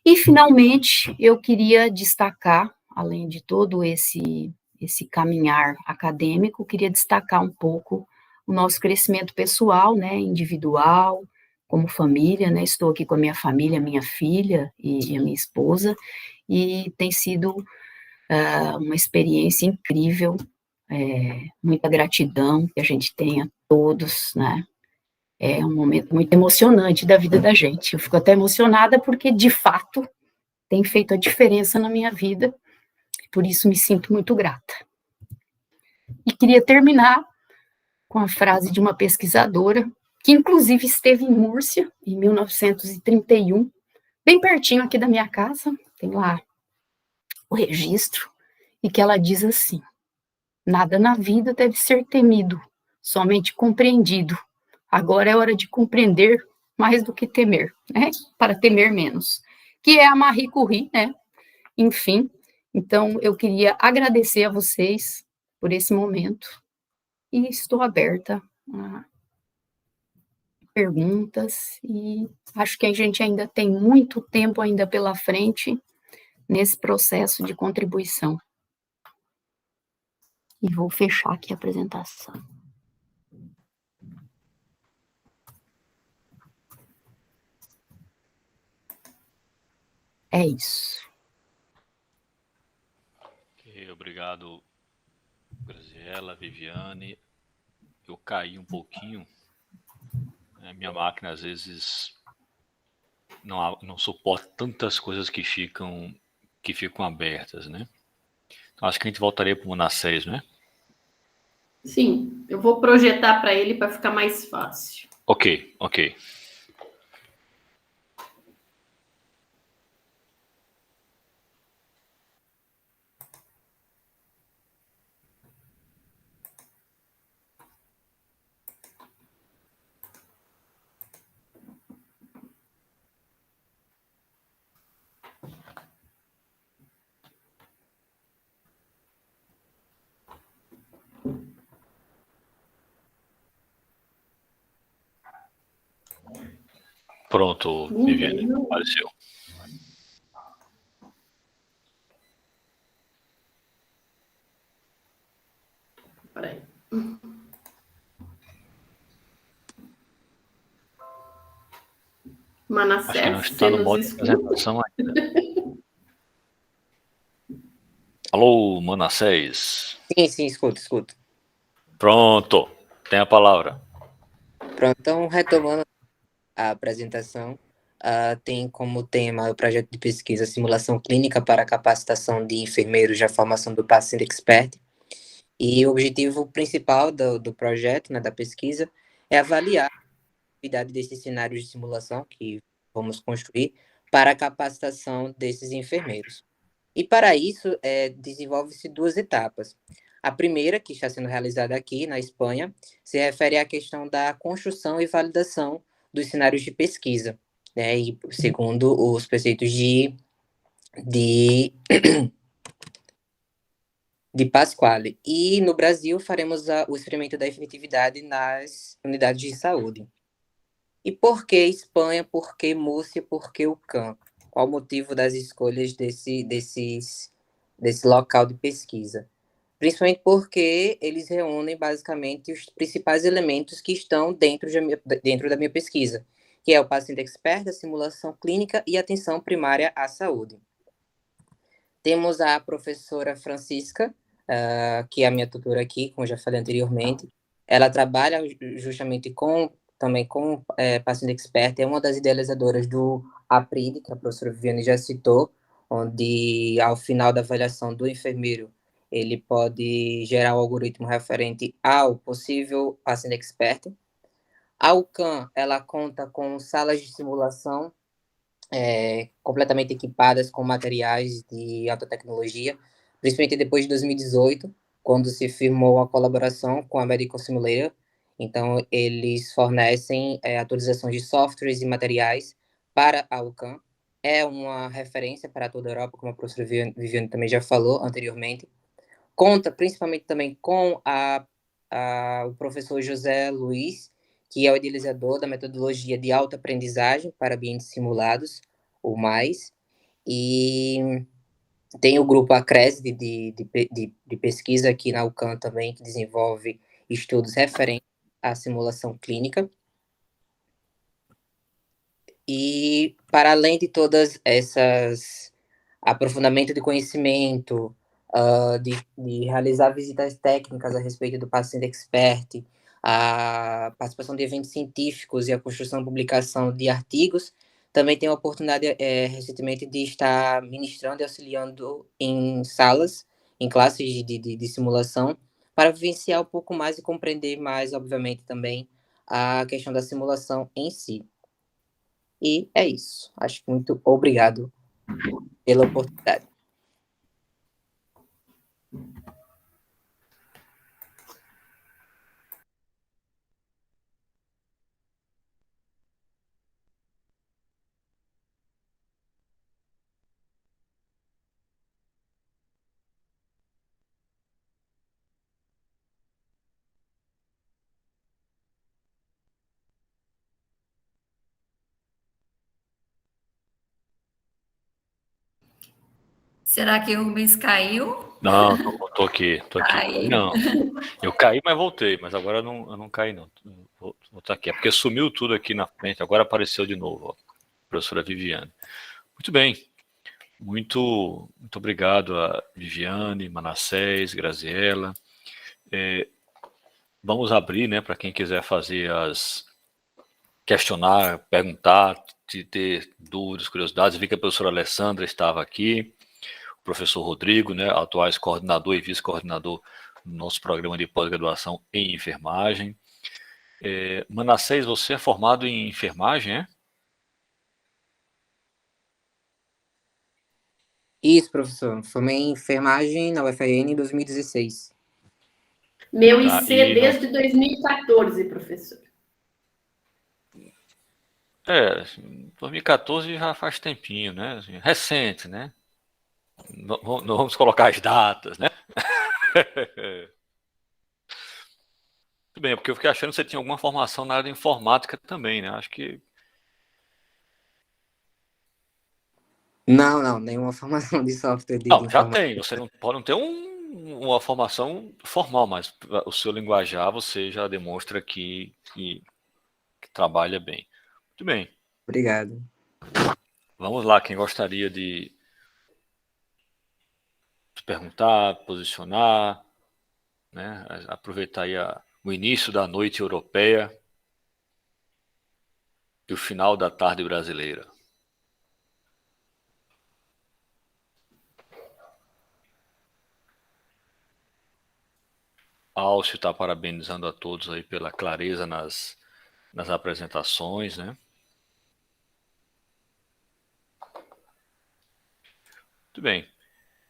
E, finalmente, eu queria destacar, além de todo esse caminhar acadêmico, queria destacar um pouco o nosso crescimento pessoal, né, individual, como família, né, estou aqui com a minha família, minha filha e a minha esposa, e tem sido uma experiência incrível, muita gratidão que a gente tem a todos, né, é um momento muito emocionante da vida da gente, eu fico até emocionada porque, de fato, tem feito a diferença na minha vida, por isso me sinto muito grata. E queria terminar com a frase de uma pesquisadora, que inclusive esteve em Múrcia, em 1931, bem pertinho aqui da minha casa, tem lá o registro, e que ela diz assim: nada na vida deve ser temido, somente compreendido. Agora é hora de compreender mais do que temer, né? Para temer menos. Que é a Marie Curie, né? Enfim, então eu queria agradecer a vocês por esse momento e estou aberta a perguntas e acho que a gente ainda tem muito tempo ainda pela frente nesse processo de contribuição. E vou fechar aqui a apresentação. É isso. Ok, obrigado, Graziela, Viviane. Eu caí um pouquinho. Minha máquina, às vezes, não suporta tantas coisas que ficam abertas, né? Então, acho que a gente voltaria para o Manassés, né? Sim, eu vou projetar para ele para ficar mais fácil. Ok. Pronto, Viviane, apareceu. Peraí. Manassés, acho que não está no modo de apresentação ainda. Alô, Manassés. Sim, escuto. Pronto, tem a palavra. Pronto, então, retomando a apresentação, tem como tema o projeto de pesquisa Simulação Clínica para a Capacitação de Enfermeiros da Formação do Paciente Expert. E o objetivo principal do projeto, né, da pesquisa, é avaliar a atividade desses cenários de simulação que vamos construir para a capacitação desses enfermeiros. E para isso, desenvolve-se duas etapas. A primeira, que está sendo realizada aqui na Espanha, se refere à questão da construção e validação dos cenários de pesquisa, né, e segundo os preceitos de, de Pasquale. E no Brasil, faremos o experimento da efetividade nas unidades de saúde. E por que Espanha, por que Múrcia, por que o CAN? Qual o motivo das escolhas desse local de pesquisa? Principalmente porque eles reúnem basicamente os principais elementos que estão dentro da minha pesquisa, que é o paciente expert, a simulação clínica e atenção primária à saúde. Temos a professora Francisca, que é a minha tutora aqui, como já falei anteriormente. Ela trabalha justamente também com paciente expert, é uma das idealizadoras do APRID, que a professora Viviane já citou, onde, ao final da avaliação do enfermeiro, ele pode gerar um algoritmo referente ao possível paciente expert. A UCAM, ela conta com salas de simulação completamente equipadas com materiais de alta tecnologia, principalmente depois de 2018, quando se firmou a colaboração com a Medical Simulator. Então, eles fornecem atualizações de softwares e materiais para a UCAM. É uma referência para toda a Europa, como a professora Viviane também já falou anteriormente. Conta principalmente também com o professor José Luiz, que é o idealizador da metodologia de autoaprendizagem para ambientes simulados, ou mais, e tem o grupo Acres de pesquisa aqui na UCAM também, que desenvolve estudos referentes à simulação clínica. E, para além de todas essas aprofundamento de conhecimento, de realizar visitas técnicas a respeito do paciente expert, a participação de eventos científicos e a construção e publicação de artigos, também tenho a oportunidade recentemente de estar ministrando e auxiliando em salas, em classes de simulação, para vivenciar um pouco mais e compreender mais, obviamente, também a questão da simulação em si. E é isso. Acho que muito obrigado pela oportunidade. Será que o Rubens caiu? Não, tô aqui. Aí. Não, eu caí, mas voltei. Mas agora eu não caí, não. Vou estar aqui. É porque sumiu tudo aqui na frente. Agora apareceu de novo, ó, professora Viviane. Muito bem. Muito obrigado a Viviane, Manassés, Graziella. Vamos abrir, né, para quem quiser fazer questionar, perguntar, ter dúvidas, curiosidades. Vi que a professora Alessandra estava aqui, o professor Rodrigo, né, atual coordenador e vice-coordenador do nosso programa de pós-graduação em enfermagem. Manassés, você é formado em enfermagem, é? Isso, professor. Formei em enfermagem na UFRN em 2016. Meu IC desde 2014, professor. 2014 já faz tempinho, né? Assim, recente, né? Não vamos colocar as datas, né? Muito bem, porque eu fiquei achando que você tinha alguma formação na área de informática também, né? Acho que... Não, nenhuma formação de software de Não, já informática. tem. Você não pode não ter uma formação formal, mas o seu linguajar você já demonstra que trabalha bem. Muito bem. Obrigado. Vamos lá, quem gostaria de perguntar, posicionar? né? Aproveitar aí o início da noite europeia e o final da tarde brasileira. Alcio está parabenizando a todos aí pela clareza nas apresentações, né? Muito bem.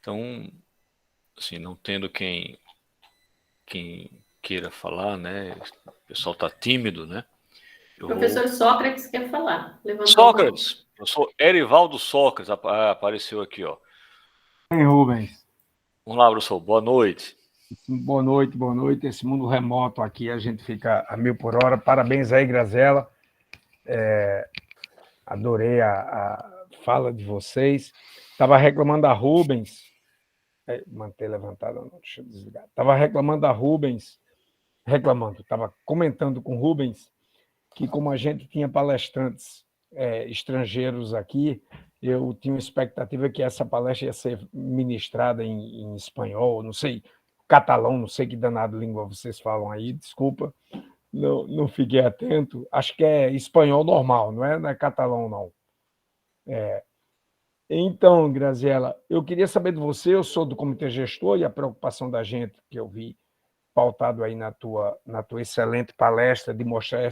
Então, assim, não tendo quem queira falar, né? O pessoal está tímido, né? Professor Sócrates quer falar. Levantou Sócrates, eu sou Erivaldo Sócrates, apareceu aqui, ó. Bem, Rubens. Vamos lá, professor, boa noite. Boa noite, boa noite. Esse mundo remoto aqui, a gente fica a 1000 por hora. Parabéns aí, Graziela. Adorei a fala de vocês. Estava reclamando da Rubens. Manter levantado, não, deixa eu desligar. Estava reclamando da Rubens, estava comentando com o Rubens que, como a gente tinha palestrantes estrangeiros aqui, eu tinha uma expectativa que essa palestra ia ser ministrada em espanhol, não sei, catalão, não sei que danado língua vocês falam aí, desculpa, não fiquei atento. Acho que é espanhol normal, não é catalão, não. Então, Graziela, eu queria saber de você, eu sou do comitê gestor e a preocupação da gente, que eu vi pautado aí na tua excelente palestra, de mostrar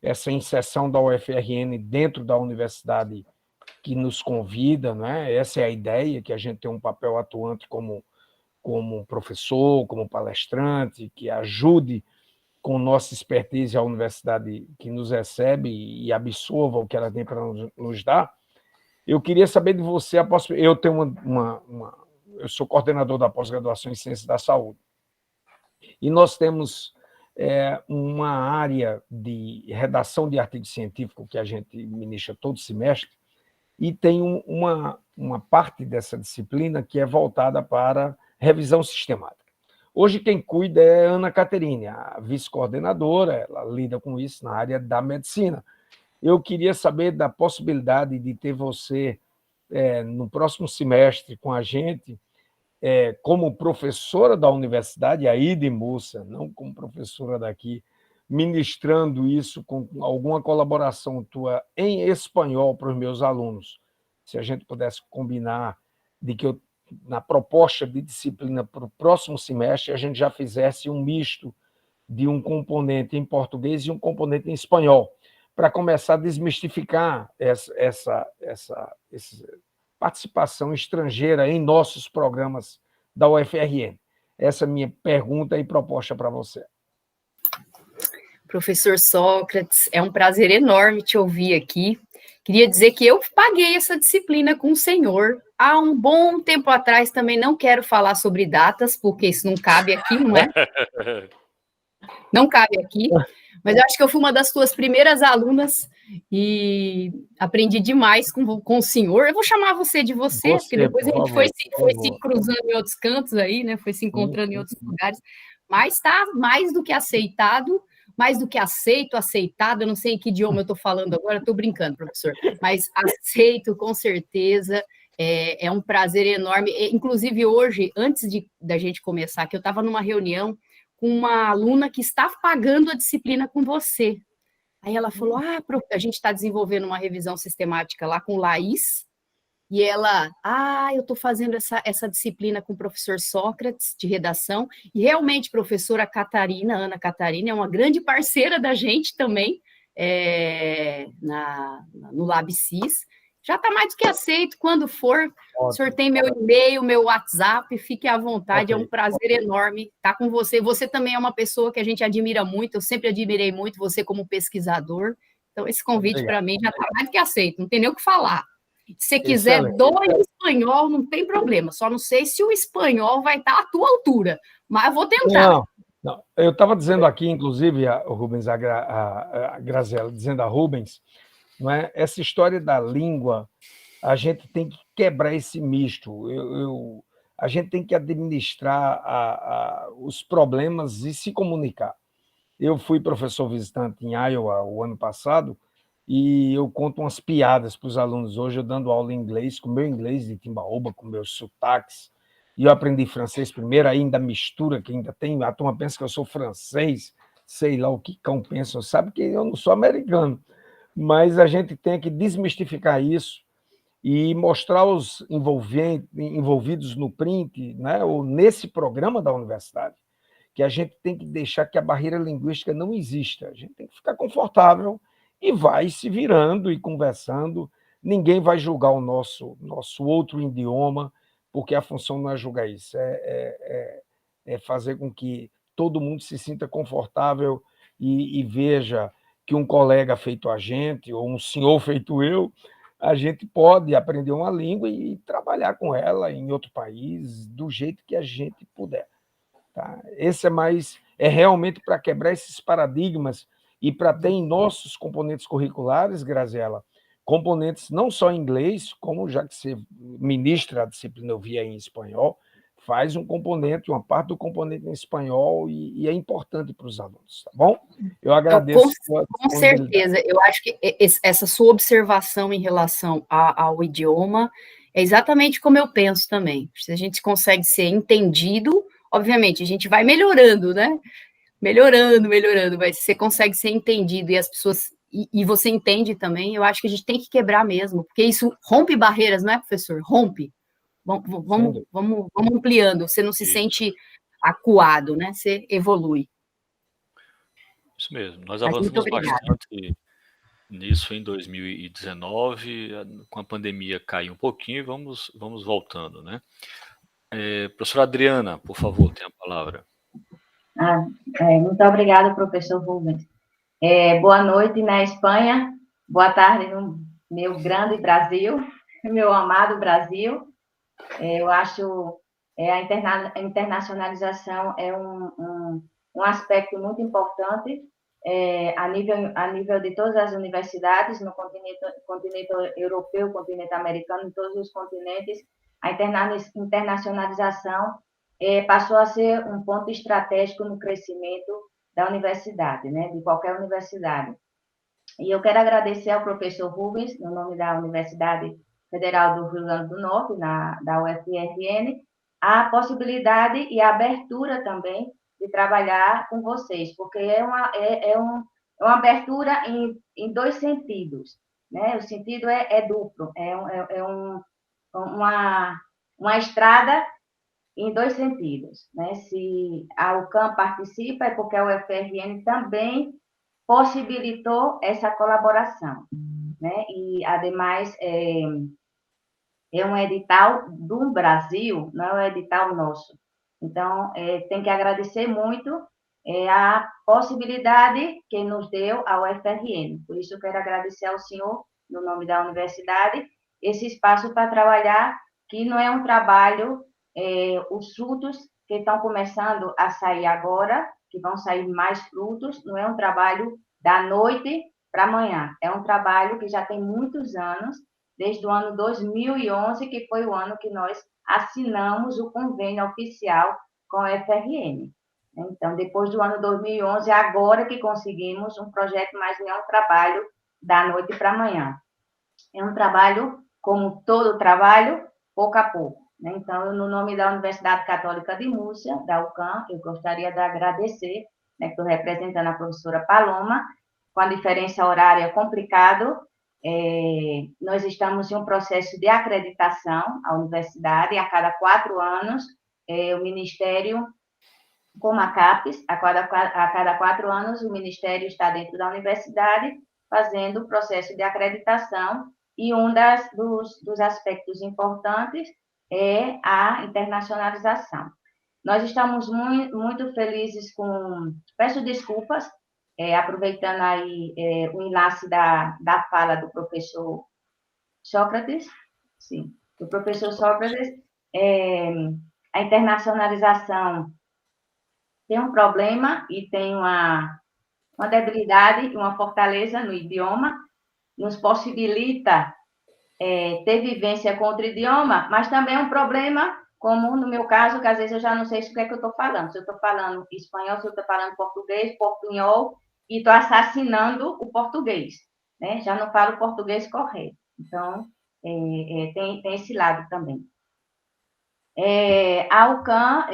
essa inserção da UFRN dentro da universidade que nos convida, né? Essa é a ideia, que a gente tem um papel atuante como professor, como palestrante, que ajude com nossa expertise a universidade que nos recebe e absorva o que ela tem para nos dar. Eu queria saber de você, eu tenho eu sou coordenador da pós-graduação em Ciências da Saúde, e nós temos uma área de redação de artigo científico que a gente ministra todo semestre, e tem uma parte dessa disciplina que é voltada para revisão sistemática. Hoje quem cuida é a Ana Caterine, a vice-coordenadora, ela lida com isso na área da medicina. Eu queria saber da possibilidade de ter você no próximo semestre com a gente, como professora da universidade, aí de Moça, não como professora daqui, ministrando isso com alguma colaboração tua em espanhol para os meus alunos. Se a gente pudesse combinar de que na proposta de disciplina para o próximo semestre, a gente já fizesse um misto de um componente em português e um componente em espanhol, para começar a desmistificar essa participação estrangeira em nossos programas da UFRN. Essa é a minha pergunta e proposta para você. Professor Sócrates, é um prazer enorme te ouvir aqui. Queria dizer que eu paguei essa disciplina com o senhor há um bom tempo atrás. Também não quero falar sobre datas, porque isso não cabe aqui, não é? Não cabe aqui. Mas eu acho que eu fui uma das tuas primeiras alunas e aprendi demais com o senhor. Eu vou chamar você de você, porque depois a gente foi se cruzando em outros cantos aí, né? Foi se encontrando em outros lugares. Mas está mais do que aceitado, mais do que aceitado, eu não sei em que idioma eu estou falando agora, estou brincando, professor, mas aceito com certeza, é um prazer enorme. Inclusive hoje, antes da gente começar, que eu estava numa reunião com uma aluna que está pagando a disciplina com você. Aí ela falou, a gente está desenvolvendo uma revisão sistemática lá com Laís, e ela, eu estou fazendo essa disciplina com o professor Sócrates, de redação, e realmente, professora Catarina, Ana Catarina, é uma grande parceira da gente também, no LabSys. Já está mais do que aceito, quando for, o senhor tem meu e-mail, meu WhatsApp, fique à vontade, é um prazer enorme estar com você. Você também é uma pessoa que a gente admira muito, eu sempre admirei muito você como pesquisador, então esse convite para mim já está mais do que aceito, não tem nem o que falar. Se você quiser em espanhol, não tem problema, só não sei se o espanhol vai estar à tua altura, mas eu vou tentar. Não. Eu estava dizendo aqui, inclusive, a Rubens, a Graziela, dizendo a Rubens, não é? Essa história da língua, a gente tem que quebrar esse misto. A gente tem que administrar os problemas e se comunicar. Eu fui professor visitante em Iowa o ano passado e eu conto umas piadas para os alunos hoje, eu dando aula em inglês, com o meu inglês de Timbaúba, com meus sotaques, e eu aprendi francês primeiro, ainda mistura que ainda tem, a turma pensa que eu sou francês, sei lá o que cão pensa, sabe que eu não sou americano, mas a gente tem que desmistificar isso e mostrar os envolvidos no print, né, ou nesse programa da universidade, que a gente tem que deixar que a barreira linguística não exista, a gente tem que ficar confortável e vai se virando e conversando, ninguém vai julgar o nosso outro idioma, porque a função não é julgar isso, é fazer com que todo mundo se sinta confortável e veja que um colega feito a gente, ou um senhor feito eu, a gente pode aprender uma língua e trabalhar com ela em outro país, do jeito que a gente puder. Tá? Esse é realmente para quebrar esses paradigmas e para ter em nossos componentes curriculares, Graziela, componentes não só em inglês, como já que você ministra a disciplina, eu vi aí em espanhol, faz um componente, uma parte do componente em espanhol e é importante para os alunos, tá bom? Eu agradeço. Com certeza, eu acho que essa sua observação em relação ao idioma é exatamente como eu penso também. Se a gente consegue ser entendido, obviamente, a gente vai melhorando, né? Melhorando, mas você consegue ser entendido e as pessoas e você entende também, eu acho que a gente tem que quebrar mesmo, porque isso rompe barreiras, não é, professor? Rompe. Vamos ampliando, você não se sente acuado, né? Você evolui. Isso mesmo, nós avançamos bastante nisso em 2019, com a pandemia caiu um pouquinho e vamos voltando, né? Professora Adriana, por favor, tem a palavra. Muito obrigada, professor Rubens. Boa noite na Espanha, boa tarde no meu grande Brasil, meu amado Brasil. Eu acho a internacionalização é um aspecto muito importante a nível de todas as universidades no continente europeu, continente americano, em todos os continentes. A internacionalização passou a ser um ponto estratégico no crescimento da universidade, né, de qualquer universidade. E eu quero agradecer ao professor Rubens, no nome da Universidade Federal do Rio Grande do Norte, da UFRN, a possibilidade e a abertura também de trabalhar com vocês, porque é uma abertura em dois sentidos, né? O sentido é duplo, uma estrada em dois sentidos, né? Se a UCAM participa, é porque a UFRN também possibilitou essa colaboração, né? E, ademais, é um edital do Brasil, não é um edital nosso. Então, tem que agradecer muito a possibilidade que nos deu a UFRN. Por isso, eu quero agradecer ao senhor, no nome da universidade, esse espaço para trabalhar, que não é um trabalho, os frutos que estão começando a sair agora, que vão sair mais frutos, não é um trabalho da noite para amanhã, é um trabalho que já tem muitos anos, desde o ano 2011, que foi o ano que nós assinamos o convênio oficial com a UFRN. Então, depois do ano 2011, agora que conseguimos um projeto, mas não é um trabalho da noite para amanhã. É um trabalho, como todo trabalho, pouco a pouco. Né? Então, no nome da Universidade Católica de Múrcia, da UCAM, eu gostaria de agradecer, né, estou representando a professora Paloma, com a diferença horária complicado, nós estamos em um processo de acreditação à universidade, e a cada 4 anos, o Ministério, como a CAPES, a cada 4 anos, o Ministério está dentro da universidade, fazendo o processo de acreditação, e um dos aspectos importantes é a internacionalização. Nós estamos muito felizes com... Peço desculpas, aproveitando aí o enlace da fala do professor Sócrates, sim, do professor Sócrates, a internacionalização tem um problema e tem uma debilidade e uma fortaleza no idioma, nos possibilita ter vivência com outro idioma, mas também é um problema, como no meu caso, que às vezes eu já não sei o que é que eu estou falando, se eu estou falando espanhol, se eu estou falando português, portunhol, e estou assassinando o português, né? Já não falo português correto. Então, tem esse lado também. A UCAM,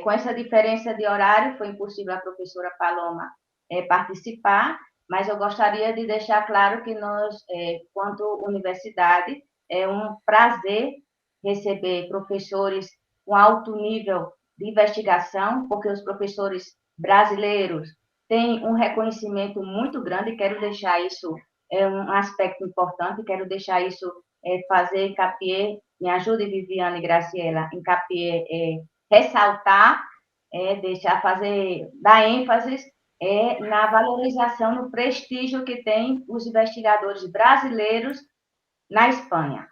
com essa diferença de horário, foi impossível a professora Paloma participar, mas eu gostaria de deixar claro que nós, quanto universidade, é um prazer receber professores com alto nível de investigação, porque os professores brasileiros têm um reconhecimento muito grande, quero deixar isso um aspecto importante, quero deixar isso, fazer capier, me ajude, Viviane e Graciela, em capier, ressaltar, deixar fazer, dar ênfase na valorização, no prestígio que tem os investigadores brasileiros na Espanha.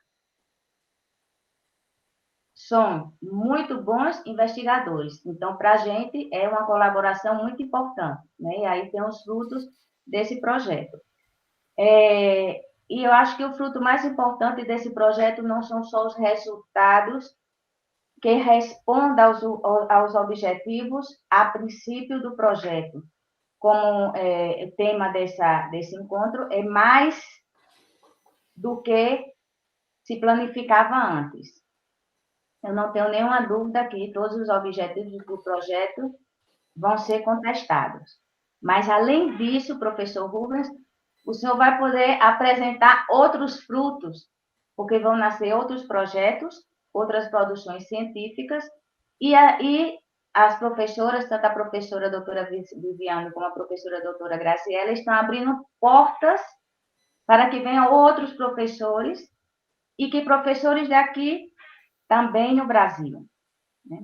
São muito bons investigadores. Então, para a gente, é uma colaboração muito importante, né? E aí tem os frutos desse projeto. E eu acho que o fruto mais importante desse projeto não são só os resultados que respondam aos objetivos a princípio do projeto, como tema desse encontro, é mais do que se planificava antes. Eu não tenho nenhuma dúvida que todos os objetivos do projeto vão ser contestados. Mas, além disso, professor Rubens, o senhor vai poder apresentar outros frutos, porque vão nascer outros projetos, outras produções científicas, e as professoras, tanto a professora doutora Viviane como a professora doutora Graciela, estão abrindo portas para que venham outros professores e que professores daqui também no Brasil, né?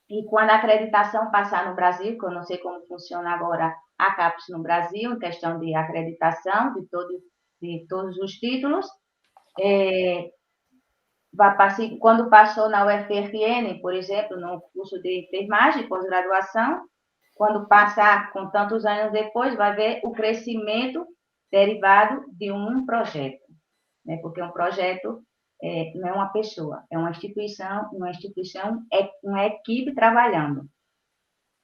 E quando a acreditação passar no Brasil, que eu não sei como funciona agora a CAPES no Brasil, em questão de acreditação de todos os títulos, quando passou na UFRN, por exemplo, no curso de enfermagem, pós-graduação, quando passar com tantos anos depois, vai ver o crescimento derivado de um projeto, né? Porque um projeto não é uma pessoa, é uma instituição é uma equipe trabalhando.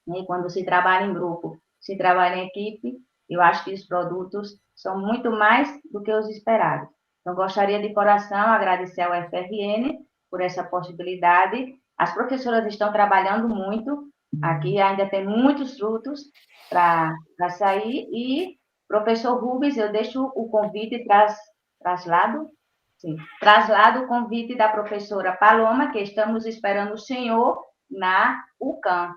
E quando se trabalha em grupo, se trabalha em equipe, eu acho que os produtos são muito mais do que os esperados. Então, gostaria de coração agradecer ao FRN por essa possibilidade. As professoras estão trabalhando muito, aqui ainda tem muitos frutos para sair, e, professor Rubens, eu deixo o convite, traslado o convite da professora Paloma, que estamos esperando o senhor na UCAM.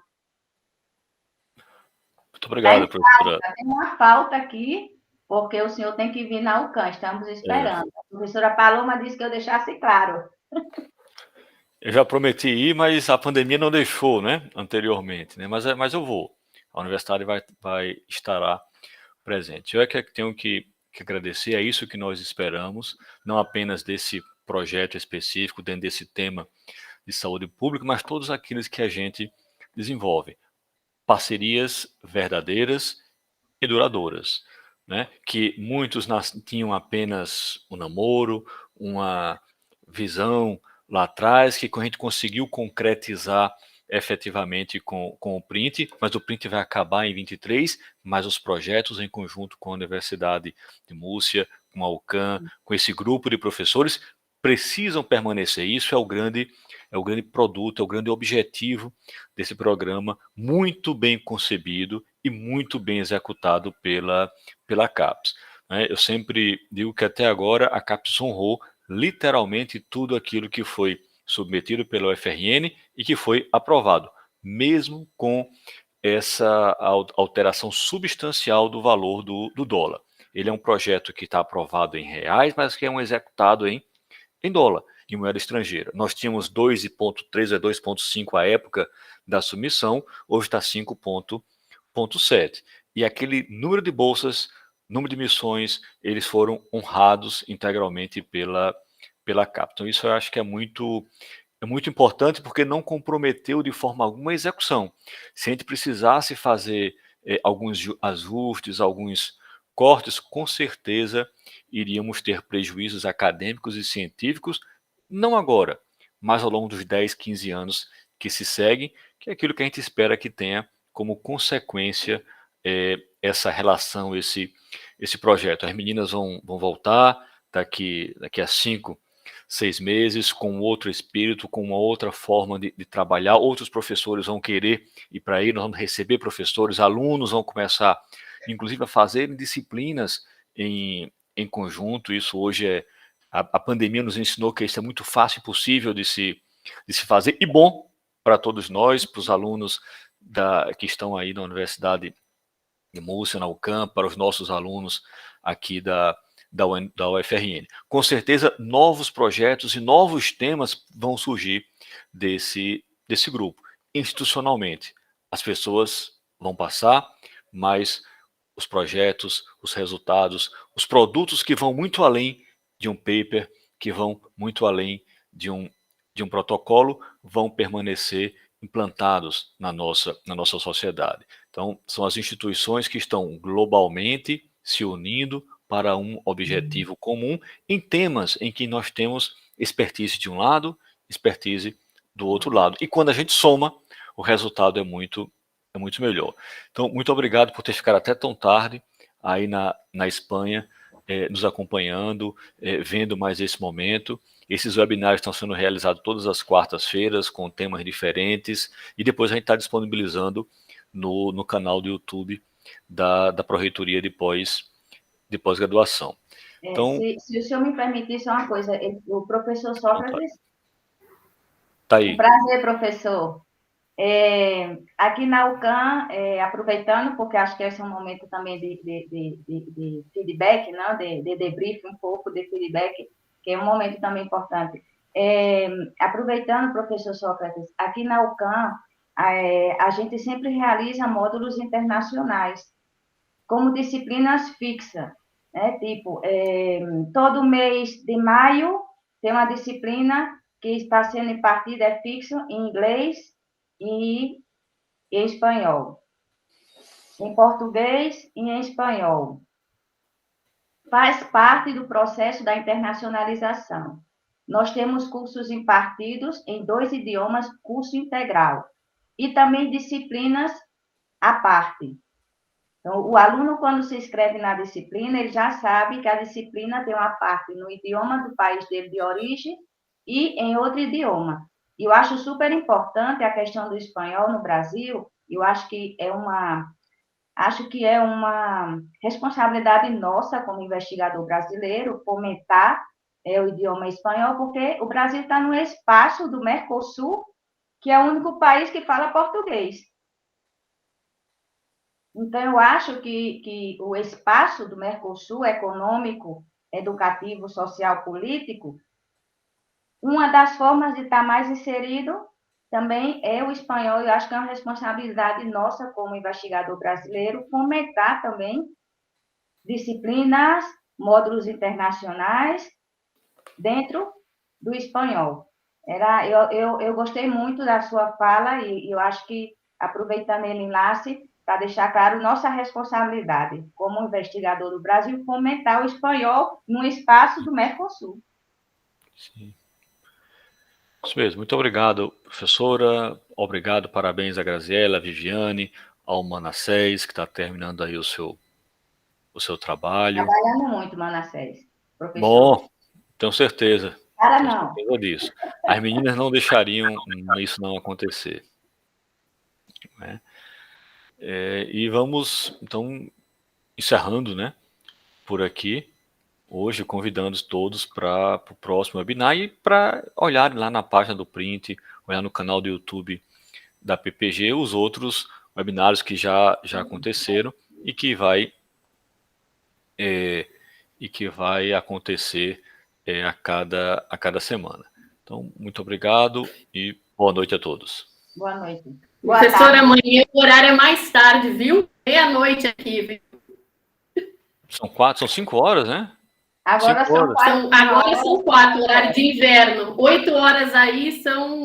Muito obrigado, professora. Tem uma falta aqui, porque o senhor tem que vir na UCAM, estamos esperando. A professora Paloma disse que eu deixasse claro. Eu já prometi ir, mas a pandemia não deixou, né, anteriormente, né, mas eu vou. A universidade estará presente. Eu é que tenho que agradecer, é isso que nós esperamos, não apenas desse projeto específico, dentro desse tema de saúde pública, mas todos aqueles que a gente desenvolve. Parcerias verdadeiras e duradouras, né? Que muitos tinham apenas um namoro, uma visão lá atrás, que a gente conseguiu concretizar efetivamente com o Print, mas o Print vai acabar em 23, mas os projetos em conjunto com a Universidade de Múrcia, com a UCAM, com esse grupo de professores, precisam permanecer. Isso é o grande produto, é o grande objetivo desse programa, muito bem concebido e muito bem executado pela CAPES. Eu sempre digo que até agora a CAPES honrou literalmente tudo aquilo que foi submetido pela UFRN e que foi aprovado, mesmo com essa alteração substancial do valor do dólar. Ele é um projeto que está aprovado em reais, mas que é executado em dólar, em moeda estrangeira. Nós tínhamos 2,3 a 2,5 à época da submissão, hoje está 5,7. E aquele número de bolsas, número de missões, eles foram honrados integralmente pela CAPES. Então, isso eu acho que é muito importante, porque não comprometeu de forma alguma a execução. Se a gente precisasse fazer alguns ajustes, alguns cortes, com certeza iríamos ter prejuízos acadêmicos e científicos, não agora, mas ao longo dos 10, 15 anos que se seguem, que é aquilo que a gente espera que tenha como consequência essa relação, esse projeto. As meninas vão voltar daqui a 5 6 meses, com outro espírito, com uma outra forma de trabalhar. Outros professores vão querer ir para aí, nós vamos receber professores, alunos vão começar, inclusive, a fazer disciplinas em conjunto. Isso hoje a pandemia nos ensinou que isso é muito fácil e possível de se fazer, e bom para todos nós, para os alunos que estão aí na Universidade de Múrcia, na UCAM, para os nossos alunos aqui da UFRN. Com certeza, novos projetos e novos temas vão surgir desse grupo. Institucionalmente, as pessoas vão passar, mas os projetos, os resultados, os produtos que vão muito além de um paper, que vão muito além de um protocolo, vão permanecer implantados na nossa sociedade. Então, são as instituições que estão globalmente se unindo para um objetivo comum em temas em que nós temos expertise de um lado, expertise do outro lado. E quando a gente soma, o resultado é muito melhor. Então, muito obrigado por ter ficado até tão tarde aí na Espanha, nos acompanhando, vendo mais esse momento. Esses webinários estão sendo realizados todas as quartas-feiras, com temas diferentes, e depois a gente está disponibilizando no canal do YouTube da Pró-Reitoria de pós-graduação. Então, se o senhor me permitir só uma coisa, o professor Sócrates... Tá aí. Um prazer, professor. Aqui na UCAM, aproveitando, porque acho que esse é um momento também de feedback, não? De debrief, um pouco de feedback, que é um momento também importante. Aproveitando, professor Sócrates, aqui na UCAM, a gente sempre realiza módulos internacionais, como disciplinas fixas, né? Tipo, todo mês de maio tem uma disciplina que está sendo impartida, é fixo, em inglês e em espanhol. Em português e em espanhol. Faz parte do processo da internacionalização. Nós temos cursos impartidos em 2 idiomas, curso integral. E também disciplinas à parte. Então, o aluno, quando se inscreve na disciplina, ele já sabe que a disciplina tem uma parte no idioma do país dele de origem e em outro idioma. E eu acho super importante a questão do espanhol no Brasil. Eu acho que é uma responsabilidade nossa como investigador brasileiro fomentar o idioma espanhol, porque o Brasil está no espaço do Mercosul, que é o único país que fala português. Então, eu acho que o espaço do Mercosul econômico, educativo, social, político, uma das formas de estar mais inserido também é o espanhol. Eu acho que é uma responsabilidade nossa como investigador brasileiro fomentar também disciplinas, módulos internacionais dentro do espanhol. Eu gostei muito da sua fala e eu acho que, aproveitando ele enlace, para deixar claro nossa responsabilidade como investigador do Brasil, fomentar o espanhol no espaço do Mercosul. Sim. Isso mesmo. Muito obrigado, professora. Obrigado, parabéns a Graziela, a Viviane, ao Manassés, que está terminando aí o seu trabalho. Trabalhando muito, Manassés, professor. Bom, tenho certeza. Cara, Tenho não. certeza disso. As meninas não deixariam isso não acontecer, né? E vamos, então, encerrando, né, por aqui, hoje, convidando todos para o próximo webinar e para olharem lá na página do Print, olhar no canal do YouTube da PPG, os outros webinários que já aconteceram e que vai acontecer a cada semana. Então, muito obrigado e boa noite a todos. Boa noite. Professora, amanhã o horário é mais tarde, viu? Meia-noite aqui, viu? São 5 horas, né? Agora são 4 horas. Agora são 4, horário de inverno. 8 horas aí são